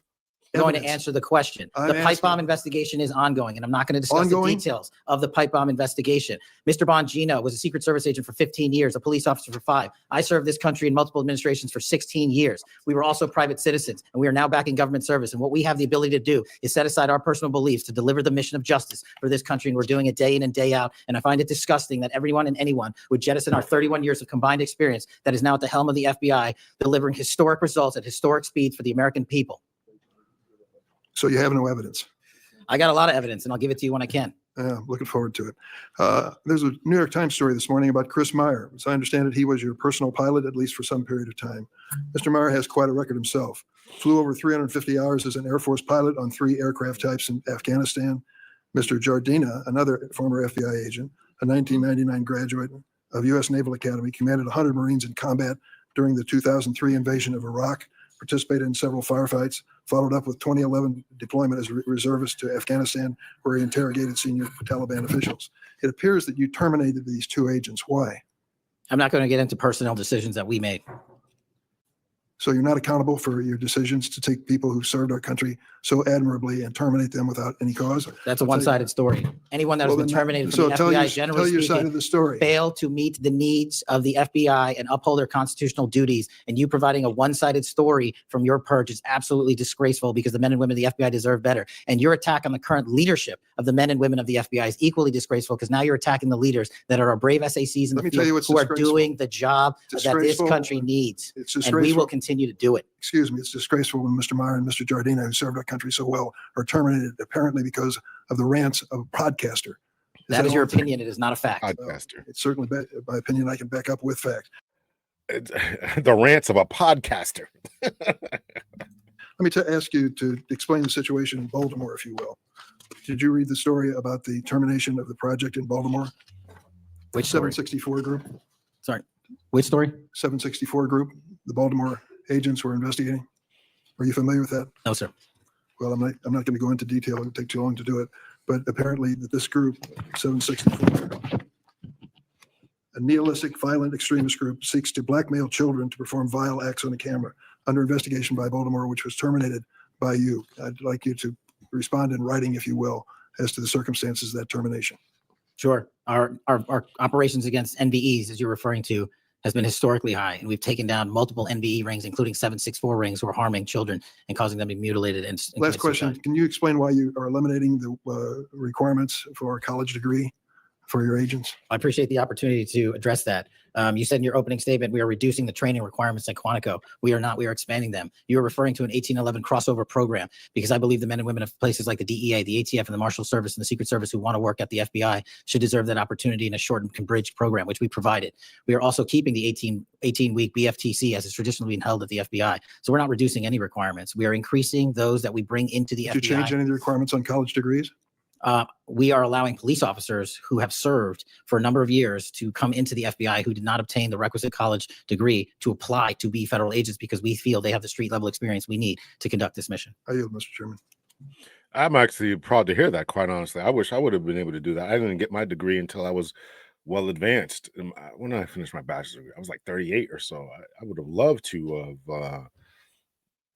going to evidence. answer the question. I'm The pipe asking. bomb investigation is ongoing, and I'm not going to discuss Ongoing? the details of the pipe bomb investigation. Mr. Bongino was a Secret Service agent for 15 years, a police officer for 5. I served this country in multiple administrations for 16 years. We were also private citizens, and we are now back in government service. And what we have the ability to do is set aside our personal beliefs to deliver the mission of justice for this country, and we're doing it day in and day out. And I find it disgusting that everyone and anyone would jettison our 31 years of combined experience that is now at the helm of the FBI, delivering historic results at historic speeds for the American people. So you have no evidence. I got a lot of evidence, and I'll give it to you when I can. I'm looking forward to it. There's a New York Times story this morning about Chris Meyer. As I understand it, he was your personal pilot, at least for some period of time. Mr. Meyer has quite a record himself. Flew over 350 hours as an Air Force pilot on 3 aircraft types in Afghanistan. Mr. Jardina, another former FBI agent, a 1999 graduate of U.S. Naval Academy, commanded 100 Marines in combat during the 2003 invasion of Iraq, participated in several firefights, followed up with 2011 deployment as a reservist to Afghanistan, where he interrogated senior Taliban officials. It appears that you terminated these 2 agents. Why? I'm not going to get into personnel decisions that we made. So you're not accountable for your decisions to take people who served our country so admirably and terminate them without any cause? That's a one-sided story. Anyone that has Well, been then, terminated so from the tell FBI, your generally side speaking, of the story. fail to meet the needs of the FBI and uphold their constitutional duties. And you providing a one-sided story from your purge is absolutely disgraceful, because the men and women of the FBI deserve better. And your attack on the current leadership of the men and women of the FBI is equally disgraceful, because now you're attacking the leaders that are our brave SACs in Let the me tell you field what's who are disgraceful. doing the job that this Disgraceful. country needs. It's And we will disgraceful. continue to do it. Excuse me, it's disgraceful when Mr. Meyer and Mr. Jardina, who served our country so well, are terminated apparently because of the rants of a podcaster. That is all your it's- opinion. It is not a fact. Podcaster. It's certainly my opinion I can back up with fact. The rants of a podcaster. Let me ask you to explain the situation in Baltimore, if you will. Did you read the story about the termination of the project in Baltimore? Which story? 764 group, Sorry. Which story? 764 group, the Baltimore agents were investigating. Are you familiar with that? No, sir. Well, I'm not going to go into detail. It would take too long to do it. But apparently that this group, 764, a nihilistic, violent extremist group, seeks to blackmail children to perform vile acts on the camera under investigation by Baltimore, which was terminated by you. I'd like you to respond in writing, if you will, as to the circumstances of that termination. Sure. Our operations against NVEs, as you're referring to, has been historically high, and we've taken down multiple NVE rings, including 764 rings, who are harming children and causing them to be mutilated. And Last commit question. suicide. Can you explain why you are eliminating the requirements for a college degree for your agents? I appreciate the opportunity to address that. You said in your opening statement, we are reducing the training requirements at Quantico. We are not. We are expanding them. You are referring to an 1811 crossover program because I believe the men and women of places like the DEA, the ATF, and the Marshal Service and the Secret Service who want to work at the FBI should deserve that opportunity in a shortened bridge program, which we provided. We are also keeping the 18-week BFTC as it's traditionally been held at the FBI. So we're not reducing any requirements. We are increasing those that we bring into the Did you FBI. change any of the requirements on college degrees? We are allowing police officers who have served for a number of years to come into the FBI who did not obtain the requisite college degree to apply to be federal agents because we feel they have the street level experience we need to conduct this mission. I yield, Mr. Chairman. I'm actually proud to hear that, quite honestly. I wish I would have been able to do that. I didn't get my degree until I was well advanced. When I finished my bachelor's degree, I was like 38 or so. I would have loved to have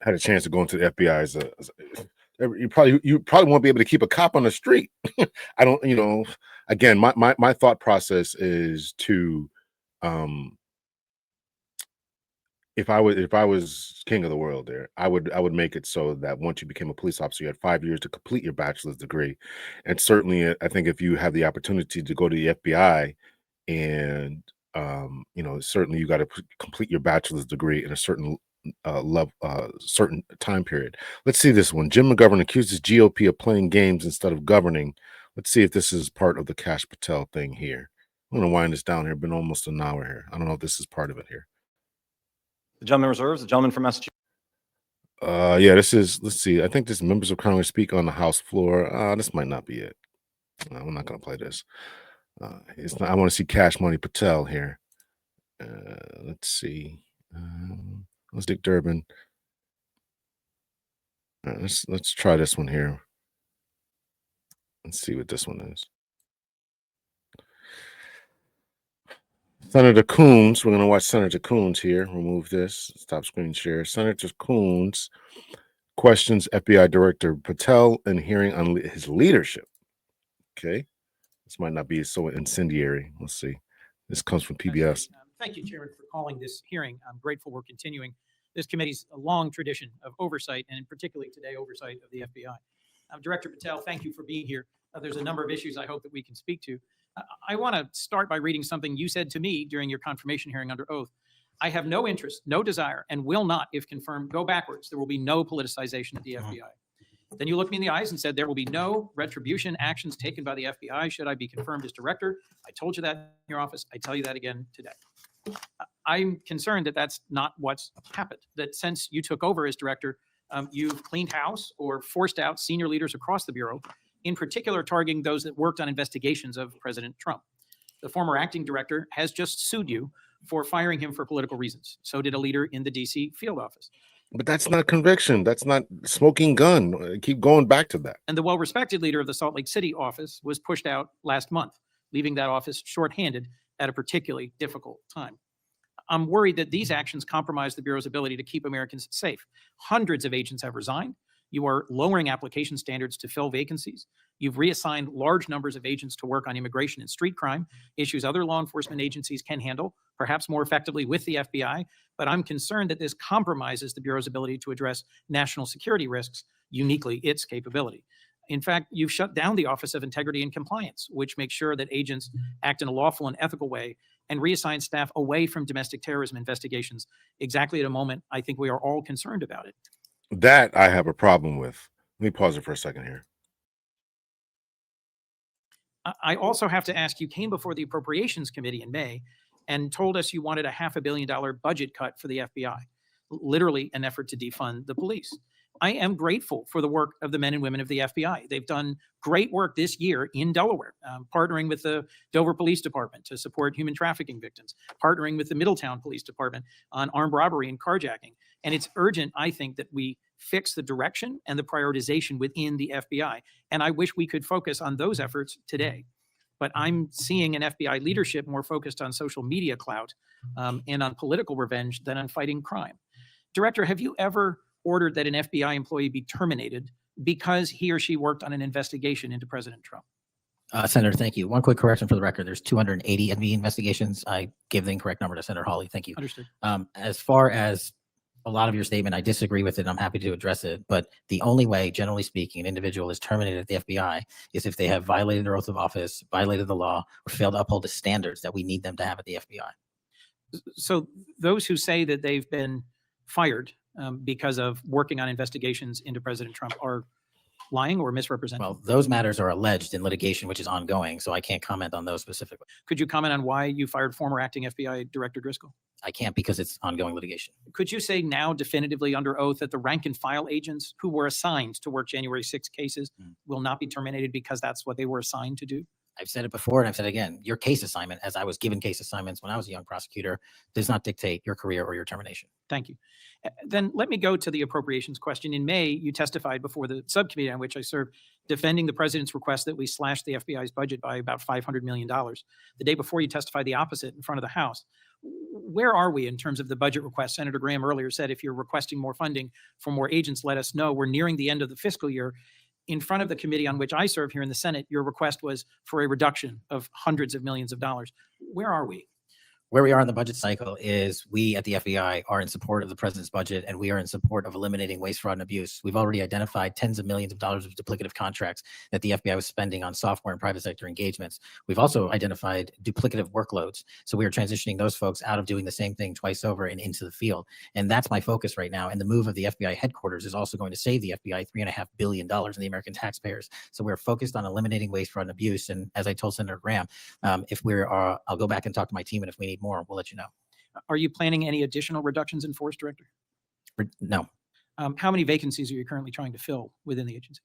had a chance to go into the FBI as a you probably won't be able to keep a cop on the street. I don't, again, my thought process is to, if I was king of the world there, I would make it so that once you became a police officer, you had 5 years to complete your bachelor's degree. And certainly I think if you have the opportunity to go to the FBI and, certainly you got to complete your bachelor's degree in a certain certain time period. Let's see this one. Jim McGovern accuses GOP of playing games instead of governing. Let's see if this is part of the Kash Patel thing here. I'm going to wind this down here. Been almost an hour here. I don't know if this is part of it here. The gentleman reserves. The gentleman from Massachusetts. Yeah, this is. Let's see. I think this members of Congress speak on the House floor. This might not be it. I'm not going to play this. It's not. I want to see Cash Money Patel here. Let's see. Let's Dick Durbin. All right, let's try this one here. Let's see what this one is. Senator Coons. We're going to watch Senator Coons here. Remove this. Stop screen share. Senator Coons questions FBI Director Patel in hearing on his leadership. Okay. This might not be so incendiary. Let's see. This comes from PBS. Thank you, Chairman, for calling this hearing. I'm grateful we're continuing this committee's long tradition of oversight, and particularly today, oversight of the FBI. Director Patel, thank you for being here. There's a number of issues I hope that we can speak to. I want to start by reading something you said to me during your confirmation hearing under oath. I have no interest, no desire, and will not, if confirmed, go backwards. There will be no politicization of the FBI. Then you looked me in the eyes and said there will be no retribution actions taken by the FBI should I be confirmed as director. I told you that in your office. I tell you that again today. I'm concerned that that's not what's happened, that since you took over as director, you've cleaned house or forced out senior leaders across the Bureau, in particular targeting those that worked on investigations of President Trump. The former acting director has just sued you for firing him for political reasons. So did a leader in the DC field office. But that's not conviction. That's not smoking gun. Keep going back to that. And the well-respected leader of the Salt Lake City office was pushed out last month, leaving that office shorthanded at a particularly difficult time. I'm worried that these actions compromise the Bureau's ability to keep Americans safe. Hundreds of agents have resigned. You are lowering application standards to fill vacancies. You've reassigned large numbers of agents to work on immigration and street crime, issues other law enforcement agencies can handle, perhaps more effectively with the FBI. But I'm concerned that this compromises the Bureau's ability to address national security risks, uniquely its capability. In fact, you've shut down the Office of Integrity and Compliance, which makes sure that agents act in a lawful and ethical way, and reassign staff away from domestic terrorism investigations exactly at a moment I think we are all concerned about it. That I have a problem with. Let me pause it for a second here. I also have to ask, you came before the Appropriations Committee in May and told us you wanted a $500 million budget cut for the FBI, literally an effort to defund the police. I am grateful for the work of the men and women of the FBI. They've done great work this year in Delaware, partnering with the Dover Police Department to support human trafficking victims, partnering with the Middletown Police Department on armed robbery and carjacking. And it's urgent, I think, that we fix the direction and the prioritization within the FBI. And I wish we could focus on those efforts today. But I'm seeing an FBI leadership more focused on social media clout and on political revenge than on fighting crime. Director, have you ever ordered that an FBI employee be terminated because he or she worked on an investigation into President Trump? Senator, thank you. One quick correction for the record. There's 280 FBI investigations. I gave the incorrect number to Senator Hawley. Thank you. Understood. As far as A lot of your statement, I disagree with it. I'm happy to address it. But the only way, generally speaking, an individual is terminated at the FBI is if they have violated their oath of office, violated the law, or failed to uphold the standards that we need them to have at the FBI. So those who say that they've been fired because of working on investigations into President Trump are lying or misrepresenting? Well, those matters are alleged in litigation, which is ongoing, so I can't comment on those specifically. Could you comment on why you fired former acting FBI Director Driscoll? I can't because it's ongoing litigation. Could you say now definitively under oath that the rank and file agents who were assigned to work January 6 cases will not be terminated because that's what they were assigned to do? I've said it before and I've said it again. Your case assignment, as I was given case assignments when I was a young prosecutor, does not dictate your career or your termination. Thank you. Then let me go to the appropriations question. In May, you testified before the subcommittee on which I served, defending the president's request that we slash the FBI's budget by about $500 million. The day before, you testified the opposite in front of the House. Where are we in terms of the budget request? Senator Graham earlier said, if you're requesting more funding for more agents, let us know. We're nearing the end of the fiscal year. In front of the committee on which I serve here in the Senate, your request was for a reduction of hundreds of millions of dollars. Where are we? Where we are in the budget cycle is we at the FBI are in support of the president's budget, and we are in support of eliminating waste, fraud, and abuse. We've already identified tens of millions of dollars of duplicative contracts that the FBI was spending on software and private sector engagements. We've also identified duplicative workloads. So we are transitioning those folks out of doing the same thing twice over and into the field. And that's my focus right now. And the move of the FBI headquarters is also going to save the FBI $3.5 billion in the American taxpayers. So we're focused on eliminating waste, fraud, and abuse. And as I told Senator Graham, if we're, I'll go back and talk to my team, and if we need more, we'll let you know. Are you planning any additional reductions in force, Director? No. How many vacancies are you currently trying to fill within the agency?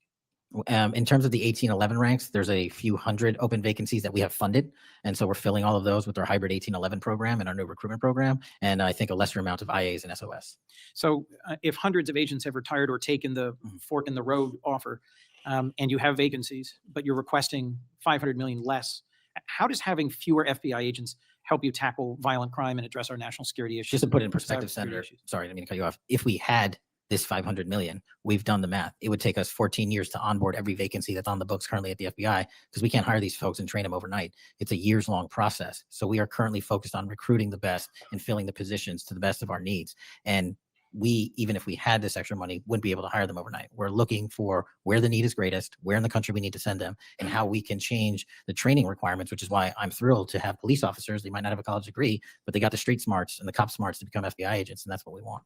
In terms of the 1811 ranks, there's a few hundred open vacancies that we have funded. And so we're filling all of those with our hybrid 1811 program and our new recruitment program. And I think a lesser amount of IAs and SOS. So if hundreds of agents have retired or taken the fork in the road offer, and you have vacancies, but you're requesting $500 million less, how does having fewer FBI agents help you tackle violent crime and address our national security issues? Just to put it in cybersecurity perspective, Senator, issues? sorry, I didn't mean to cut you off. If we had this 500 million, we've done the math. It would take us 14 years to onboard every vacancy that's on the books currently at the FBI, because we can't hire these folks and train them overnight. It's a years-long process. So we are currently focused on recruiting the best and filling the positions to the best of our needs. And we, even if we had this extra money, wouldn't be able to hire them overnight. We're looking for where the need is greatest, where in the country we need to send them, and how we can change the training requirements, which is why I'm thrilled to have police officers. They might not have a college degree, but they got the street smarts and the cop smarts to become FBI agents, and that's what we want.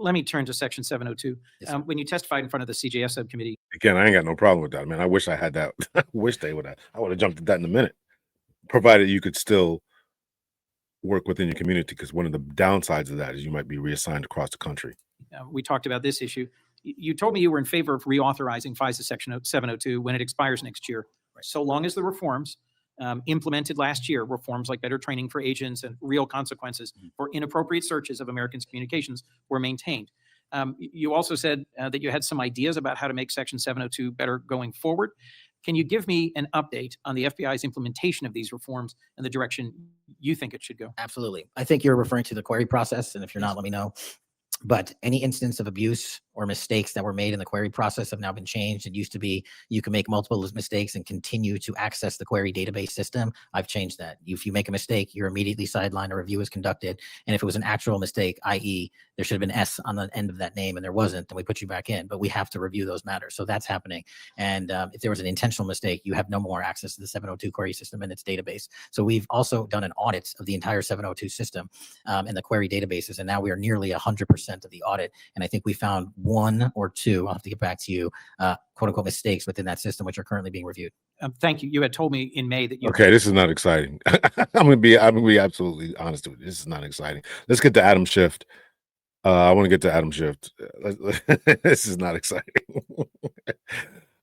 Let me turn to Section 702. Yes, sir. When you testified in front of the CJS subcommittee, Again, I ain't got no problem with that, man. I wish I had that. I wish they would have. I would have jumped at that in a minute, provided you could still work within your community, because one of the downsides of that is you might be reassigned across the country. we talked about this issue. You told me you were in favor of reauthorizing FISA Section 702 when it expires next year, so long as the reforms implemented last year, reforms like better training for agents and real consequences for inappropriate searches of Americans' communications, were maintained. You also said that you had some ideas about how to make Section 702 better going forward. Can you give me an update on the FBI's implementation of these reforms and the direction you think it should go? Absolutely. I think you're referring to the query process, and if you're not, let me know. But any instance of abuse or mistakes that were made in the query process have now been changed. It used to be you can make multiple mistakes and continue to access the query database system. I've changed that. If you make a mistake, you're immediately sidelined, a review is conducted. And if it was an actual mistake, i.e. there should have been S on the end of that name and there wasn't, then we put you back in. But we have to review those matters. So that's happening. And if there was an intentional mistake, you have no more access to the 702 query system and its database. So we've also done an audit of the entire 702 system and the query databases. And now we are nearly 100% of the audit. And I think we found one or two, I'll have to get back to you, quote unquote mistakes within that system, which are currently being reviewed. Thank you. You had told me in May that you. Okay, this is not exciting. I'm gonna be absolutely honest with you. This is not exciting. Let's get to Adam Schiff. I want to get to Adam Schiff. This is not exciting.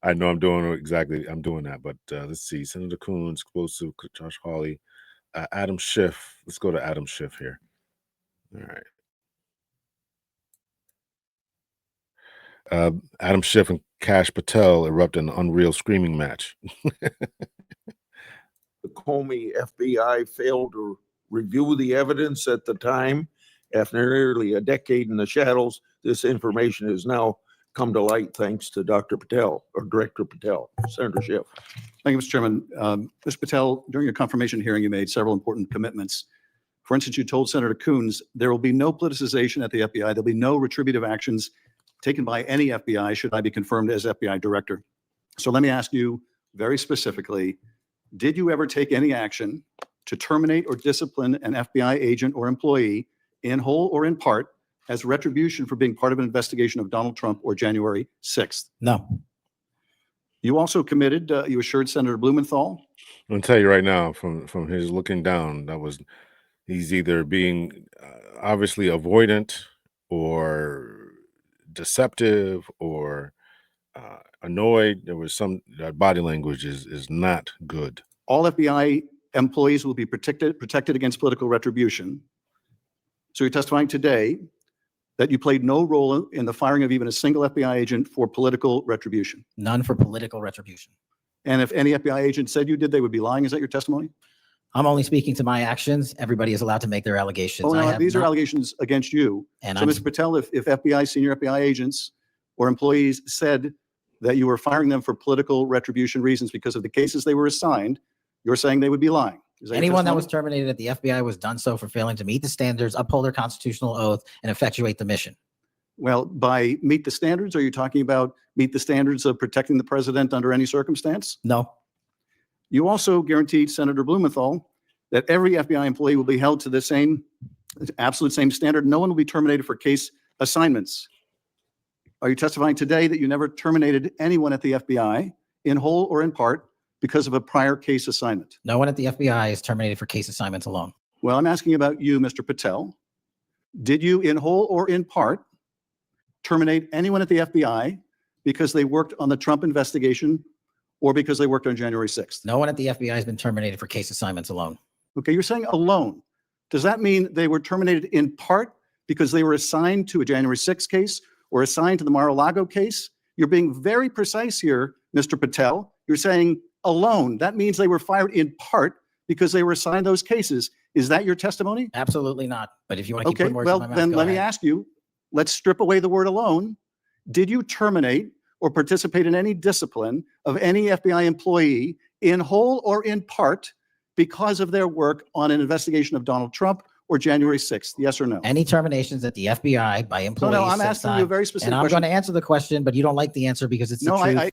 I know I'm doing that, but let's see. Senator Coons, explosive, Josh Hawley, Adam Schiff. Let's go to Adam Schiff here. All right. Adam Schiff and Kash Patel erupt in an unreal screaming match. The Comey FBI failed to review the evidence at the time. After nearly a decade in the shadows, this information has now come to light thanks to Dr. Patel, or Director Patel. Senator Schiff. Thank you, Mr. Chairman. Mr. Patel, during your confirmation hearing, you made several important commitments For instance, you told Senator Coons, there will be no politicization at the FBI. There'll be no retributive actions taken by any FBI should I be confirmed as FBI director. So let me ask you very specifically, did you ever take any action to terminate or discipline an FBI agent or employee in whole or in part as retribution for being part of an investigation of Donald Trump or January 6th? No. You also committed, you assured Senator Blumenthal. I'm gonna tell you right now, from his looking down, he's either being obviously avoidant or deceptive or annoyed. There was some that body language is not good. All FBI employees will be protected against political retribution. So you're testifying today that you played no role in the firing of even a single FBI agent for political retribution. None for political retribution. And if any FBI agent said you did, they would be lying. Is that your testimony? I'm only speaking to my actions. Everybody is allowed to make their allegations. Oh, I no, have these are not- allegations against you. And So, I'm, Mr. Patel, if FBI, senior FBI agents or employees said that you were firing them for political retribution reasons because of the cases they were assigned, you're saying they would be lying. Is that your anyone that was testimony? terminated at the FBI was done so for failing to meet the standards, uphold their constitutional oath, and effectuate the mission. Well, by meet the standards, are you talking about meet the standards of protecting the president under any circumstance? No. You also guaranteed Senator Blumenthal that every FBI employee will be held to the same, absolute same standard. No one will be terminated for case assignments. Are you testifying today that you never terminated anyone at the FBI in whole or in part because of a prior case assignment? No one at the FBI is terminated for case assignments alone. Well, I'm asking about you, Mr. Patel. Did you in whole or in part terminate anyone at the FBI because they worked on the Trump investigation or because they worked on January 6th? No one at the FBI has been terminated for case assignments alone. Okay, you're saying alone. Does that mean they were terminated in part because they were assigned to a January 6th case or assigned to the Mar-a-Lago case? You're being very precise here, Mr. Patel. You're saying alone. That means they were fired in part because they were assigned those cases. Is that your testimony? Absolutely not. But if you want to keep Okay, putting words well, in my mouth, then go let me ahead. ask you, let's strip away the word alone. Did you terminate or participate in any discipline of any FBI employee in whole or in part because of their work on an investigation of Donald Trump or January 6th? Yes or no? Any terminations at the FBI by No, employees. no, I'm since asking you a very specific And I'm question. going to answer the question, but you don't like the answer because it's the No, truth. I,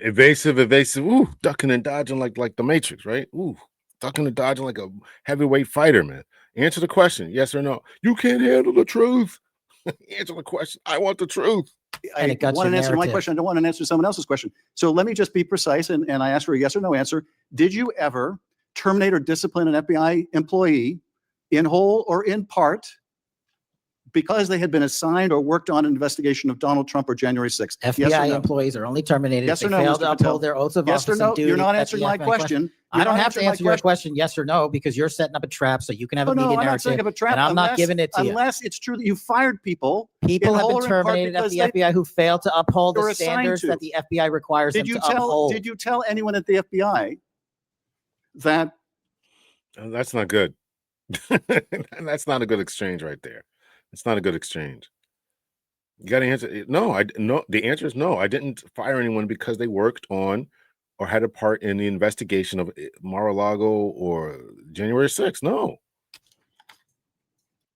Evasive. Ooh, ducking and dodging like the Matrix, right? Ooh, ducking and dodging like a heavyweight fighter, man. Answer the question, yes or no. You can't handle the truth. Answer the question. I want the truth. And it got want your an answer to my narrative. question. I don't want an answer to someone else's question. So let me just be precise, and I ask for a yes or no answer. Did you ever terminate or discipline an FBI employee in whole or in part because they had been assigned or worked on an investigation of Donald Trump or January 6th? Yes or FBI no? employees are only terminated Yes if or they no, fail Mr. to Patel? uphold their oaths of Yes or office no? and duty. You're not at the answering my FBI question. I You're don't not have to answering my answer your question. question yes or no because you're setting up a trap so you can have Oh, a media no, I'm not narrative. setting up a trap. And I'm not unless- giving it to you. Unless it's true that you fired people. People in have whole been or in part terminated at because the they- FBI who failed to uphold they were the assigned standards to. that the FBI requires them Did you to tell? uphold. Did you tell anyone at the FBI that? That's not good. That's not a good exchange right there. It's not a good exchange. You got to answer. No. The answer is no. I didn't fire anyone because they worked on or had a part in the investigation of Mar-a-Lago or January 6th. No.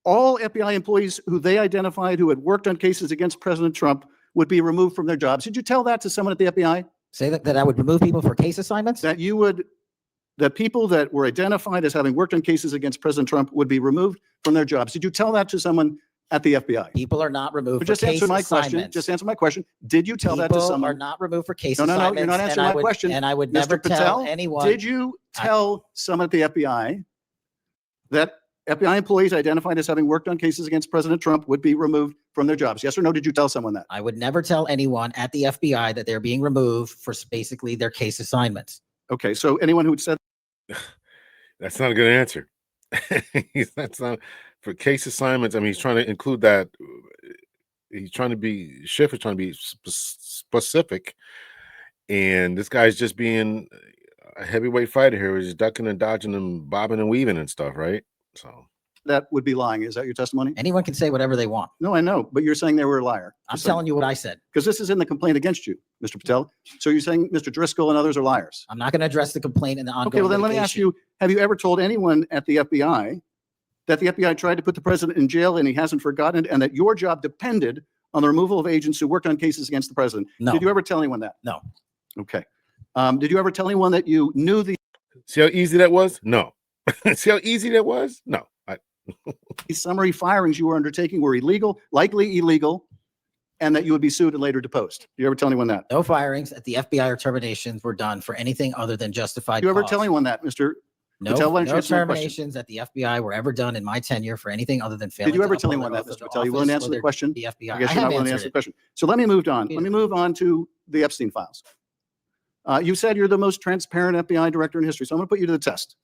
All FBI employees who they identified who had worked on cases against President Trump would be removed from their jobs. Did you tell that to someone at the FBI? Say that I would remove people for case assignments? That you would, that people that were identified as having worked on cases against President Trump would be removed from their jobs. Did you tell that to someone at the FBI? People are not removed But for just case answer my question. assignments. Just answer my question. Did you tell that to People are someone? not removed for case No, no, no, assignments. you're not answering my question. And I would Mr. never tell Patel, anyone. Did you tell someone at the FBI that FBI employees identified as having worked on cases against President Trump would be removed from their jobs? Yes or no? Did you tell someone that? I would never tell anyone at the FBI that they're being removed for basically their case assignments. Okay, so anyone who said That's not a good answer. That's not for case assignments. I mean, he's trying to include that. He's trying to be Schiff is trying to be specific, and this guy's just being a heavyweight fighter here. He's ducking and dodging and bobbing and weaving and stuff, right? So that would be lying. Is that your testimony? Anyone can say whatever they want. No, I know, but you're saying they were a liar. I'm telling you what I said. Because this is in the complaint against you, Mr. Patel. So you're saying Mr. Driscoll and others are liars? I'm not going to address the complaint in the ongoing Okay, well then let me ask litigation. you, have you ever told anyone at the FBI that the FBI tried to put the president in jail and he hasn't forgotten it, and that your job depended on the removal of agents who worked on cases against the president? No. Did you ever tell anyone that? No. Okay. Did you ever tell anyone that you knew See how easy that was? No. See how easy that was? No. these summary firings you were undertaking were illegal, likely illegal, and that you would be sued and later deposed? Did you ever tell anyone that? No firings at the FBI or terminations were done for anything other than justified Did you ever cause. tell anyone that, Mr. No, Patel, why don't you no answer my question? terminations at the FBI were ever done in my tenure for anything other than failing. Did you to ever tell uphold anyone their that, oath Mr. of Patel? You willing to office answer or the their- question? The FBI. I guess I you're have not willing to answer answered the it. question. So let me move on. Let me move on to the Epstein files. You said you're the most transparent FBI director in history, so I'm going to put you to the test.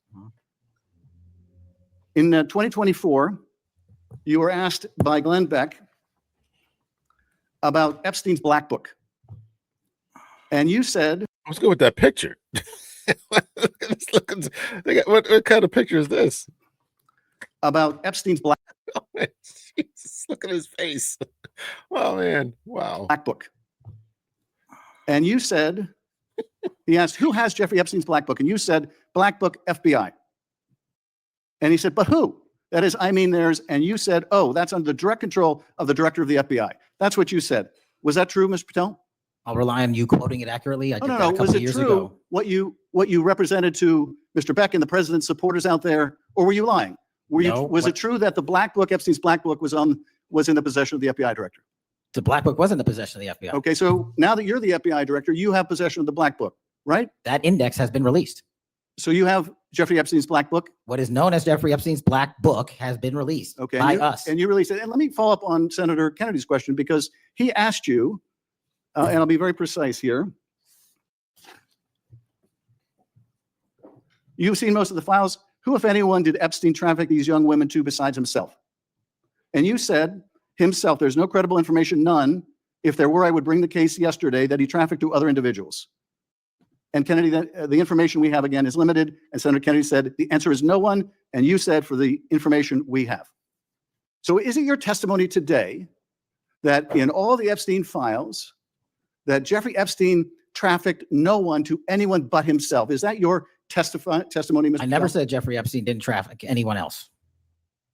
In 2024, you were asked by Glenn Beck about Epstein's Black Book. And you said, Let's go with that picture. What kind of picture is this? about Epstein's Black Oh, man, Jesus, look at his face. Oh man, wow. Book. And you said, he asked, who has Jeffrey Epstein's Black Book? And you said, Black Book, FBI. And he said, but who? That is, I mean, there's, and you said, oh, that's under the direct control of the director of the FBI. That's what you said. Was that true, Mr. Patel? I'll rely on you quoting it accurately. I did No. that a couple Was of it years true ago. what you represented to Mr. Beck and the president's supporters out there, or were you lying? No, Was it true that the Black Book, Epstein's Black Book, was in the possession of the FBI director? The Black Book was in the possession of the FBI. Okay, so now that you're the FBI director, you have possession of the Black Book, right? That index has been released. So you have Jeffrey Epstein's Black Book. What is known as Jeffrey Epstein's Black Book has been released Okay, by and us. And you released it. And let me follow up on Senator Kennedy's question, because he asked you, and I'll be very precise here. You've seen most of the files. Who, if anyone, did Epstein traffic these young women to besides himself? And you said himself, there's no credible information, none. If there were, I would bring the case yesterday that he trafficked to other individuals. And Kennedy, the information we have again is limited. And Senator Kennedy said, the answer is no one. And you said, for the information we have. So is it your testimony today that in all the Epstein files, that Jeffrey Epstein trafficked no one to anyone but himself? Is that your testimony, Mr. I never Patel? said Jeffrey Epstein didn't traffic anyone else.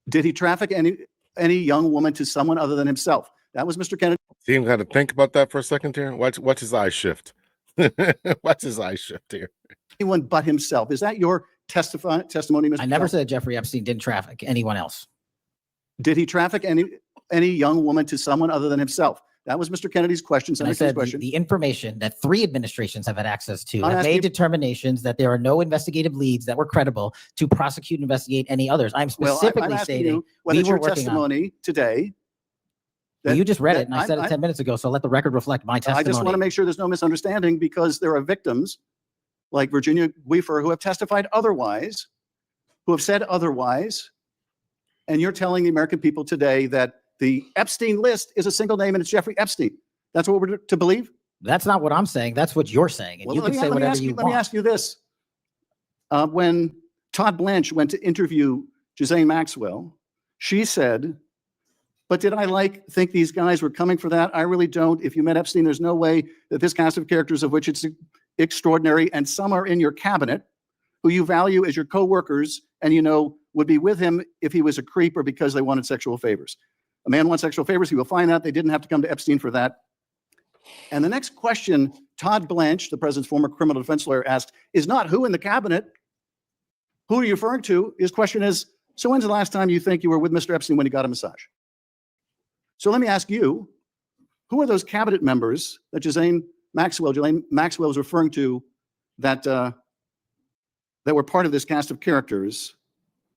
Did he traffic any young woman to someone other than himself? That was Mr. Kennedy. See him got to think about that for a second here. Watch his eyes shift. Watch his eyes shift here. Anyone but himself. Is that your testimony, Mr. I never Patel? said Jeffrey Epstein didn't traffic anyone else. Did he traffic any young woman to someone other than himself? That was Mr. Kennedy's question. And I Senator Kennedy's said question. the information that 3 administrations have had access to I'm have asking- made determinations that there are no investigative leads that were credible to prosecute and investigate any others. I'm Well, specifically I'm asking stating you whether we it's were your working on. testimony today. Well, you just read that it, and I said it I- 10 minutes ago. So let the record reflect my I testimony. just want to make sure there's no misunderstanding, because there are victims like Virginia Weaver who have testified otherwise, who have said otherwise. And you're telling the American people today that the Epstein list is a single name and it's Jeffrey Epstein. That's what we're to believe? That's not what I'm saying. That's what you're saying, and Well, you can say whatever you Let me want. ask you this. When Todd Blanche went to interview Ghislaine Maxwell, she said, but did I think these guys were coming for that? I really don't. If you met Epstein, there's no way that this cast of characters, of which it's extraordinary, and some are in your cabinet, who you value as your co-workers, and would be with him if he was a creep or because they wanted sexual favors. A man wants sexual favors, he will find out. They didn't have to come to Epstein for that. And the next question Todd Blanche, the president's former criminal defense lawyer, asked is not who in the cabinet. Who are you referring to? His question is, so when's the last time you think you were with Mr. Epstein when he got a massage? So let me ask you, who are those cabinet members that Ghislaine Maxwell was referring to that were part of this cast of characters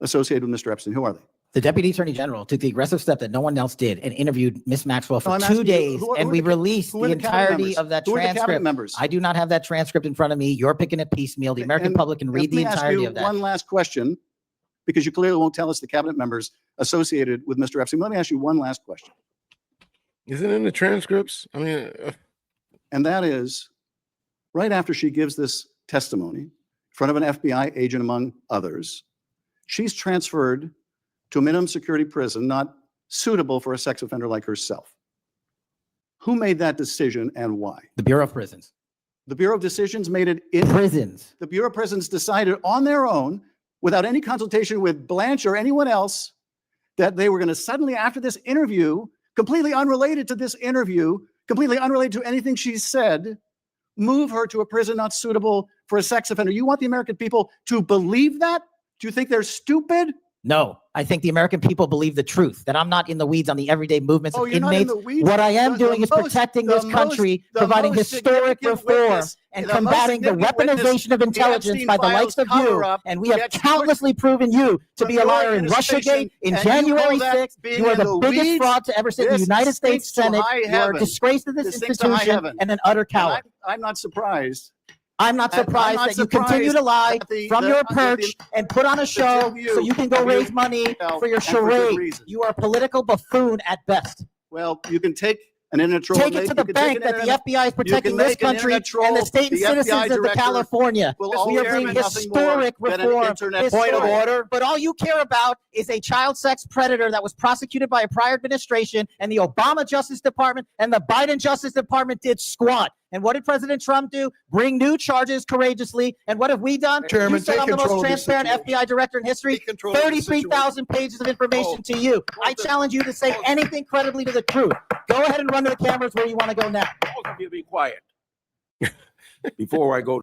associated with Mr. Epstein? Who are they? The Deputy Attorney General took the aggressive step that no one else did and interviewed Miss Maxwell for No, I'm 2 asking you, days, who are and we the- released who are the the cabinet entirety members? of that Who are the cabinet transcript. members? I do not have that transcript in front of me. You're picking it piecemeal. The American And public can read let the me ask entirety you of that. one last question, because you clearly won't tell us the cabinet members associated with Mr. Epstein. Let me ask you one last question. Is it in the transcripts? I mean, And that is, right after she gives this testimony in front of an FBI agent, among others, she's transferred to a minimum security prison not suitable for a sex offender like herself. Who made that decision and why? The Bureau of Prisons. The Bureau of Decisions made it in. Prisons. The Bureau of Prisons decided on their own, without any consultation with Blanche or anyone else, that they were going to suddenly, after this interview, completely unrelated to this interview, completely unrelated to anything she said, move her to a prison not suitable for a sex offender. You want the American people to believe that? Do you think they're stupid? No, I think the American people believe the truth, that I'm not in the weeds on the everyday movements Oh, of you're not in inmates. the weeds. What I am doing is protecting this country, providing historic reform, and combating the weaponization of intelligence by the likes of you. And we have countlessly proven you to be a liar in Russiagate, in January 6th. You are the biggest fraud to ever sit in the United States Senate. You are a disgrace to this institution and an utter coward. I'm not surprised. I'm not surprised that you continue to lie from your perch and put on a show so you can go raise money for your charade. You are a political buffoon at best. Well, you can take an internet troll. Take it to the bank that the FBI is protecting this country and the state and citizens of California. We are bringing historic reform. Point of order. But all you care about is a child sex predator that was prosecuted by a prior administration, and the Obama Justice Department and the Biden Justice Department did squat. And what did President Trump do? Bring new charges courageously. And what have we done? Chairman, You said I'm the most transparent FBI director in history. 33,000 pages of information to you. I challenge you to say anything credibly to the truth. Go ahead and run to the cameras where you want to go now. Both of you be quiet before I go.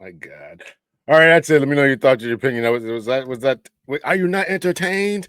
My God. All right, that's it. Let me know your thoughts, your opinion. Was that? Are you not entertained?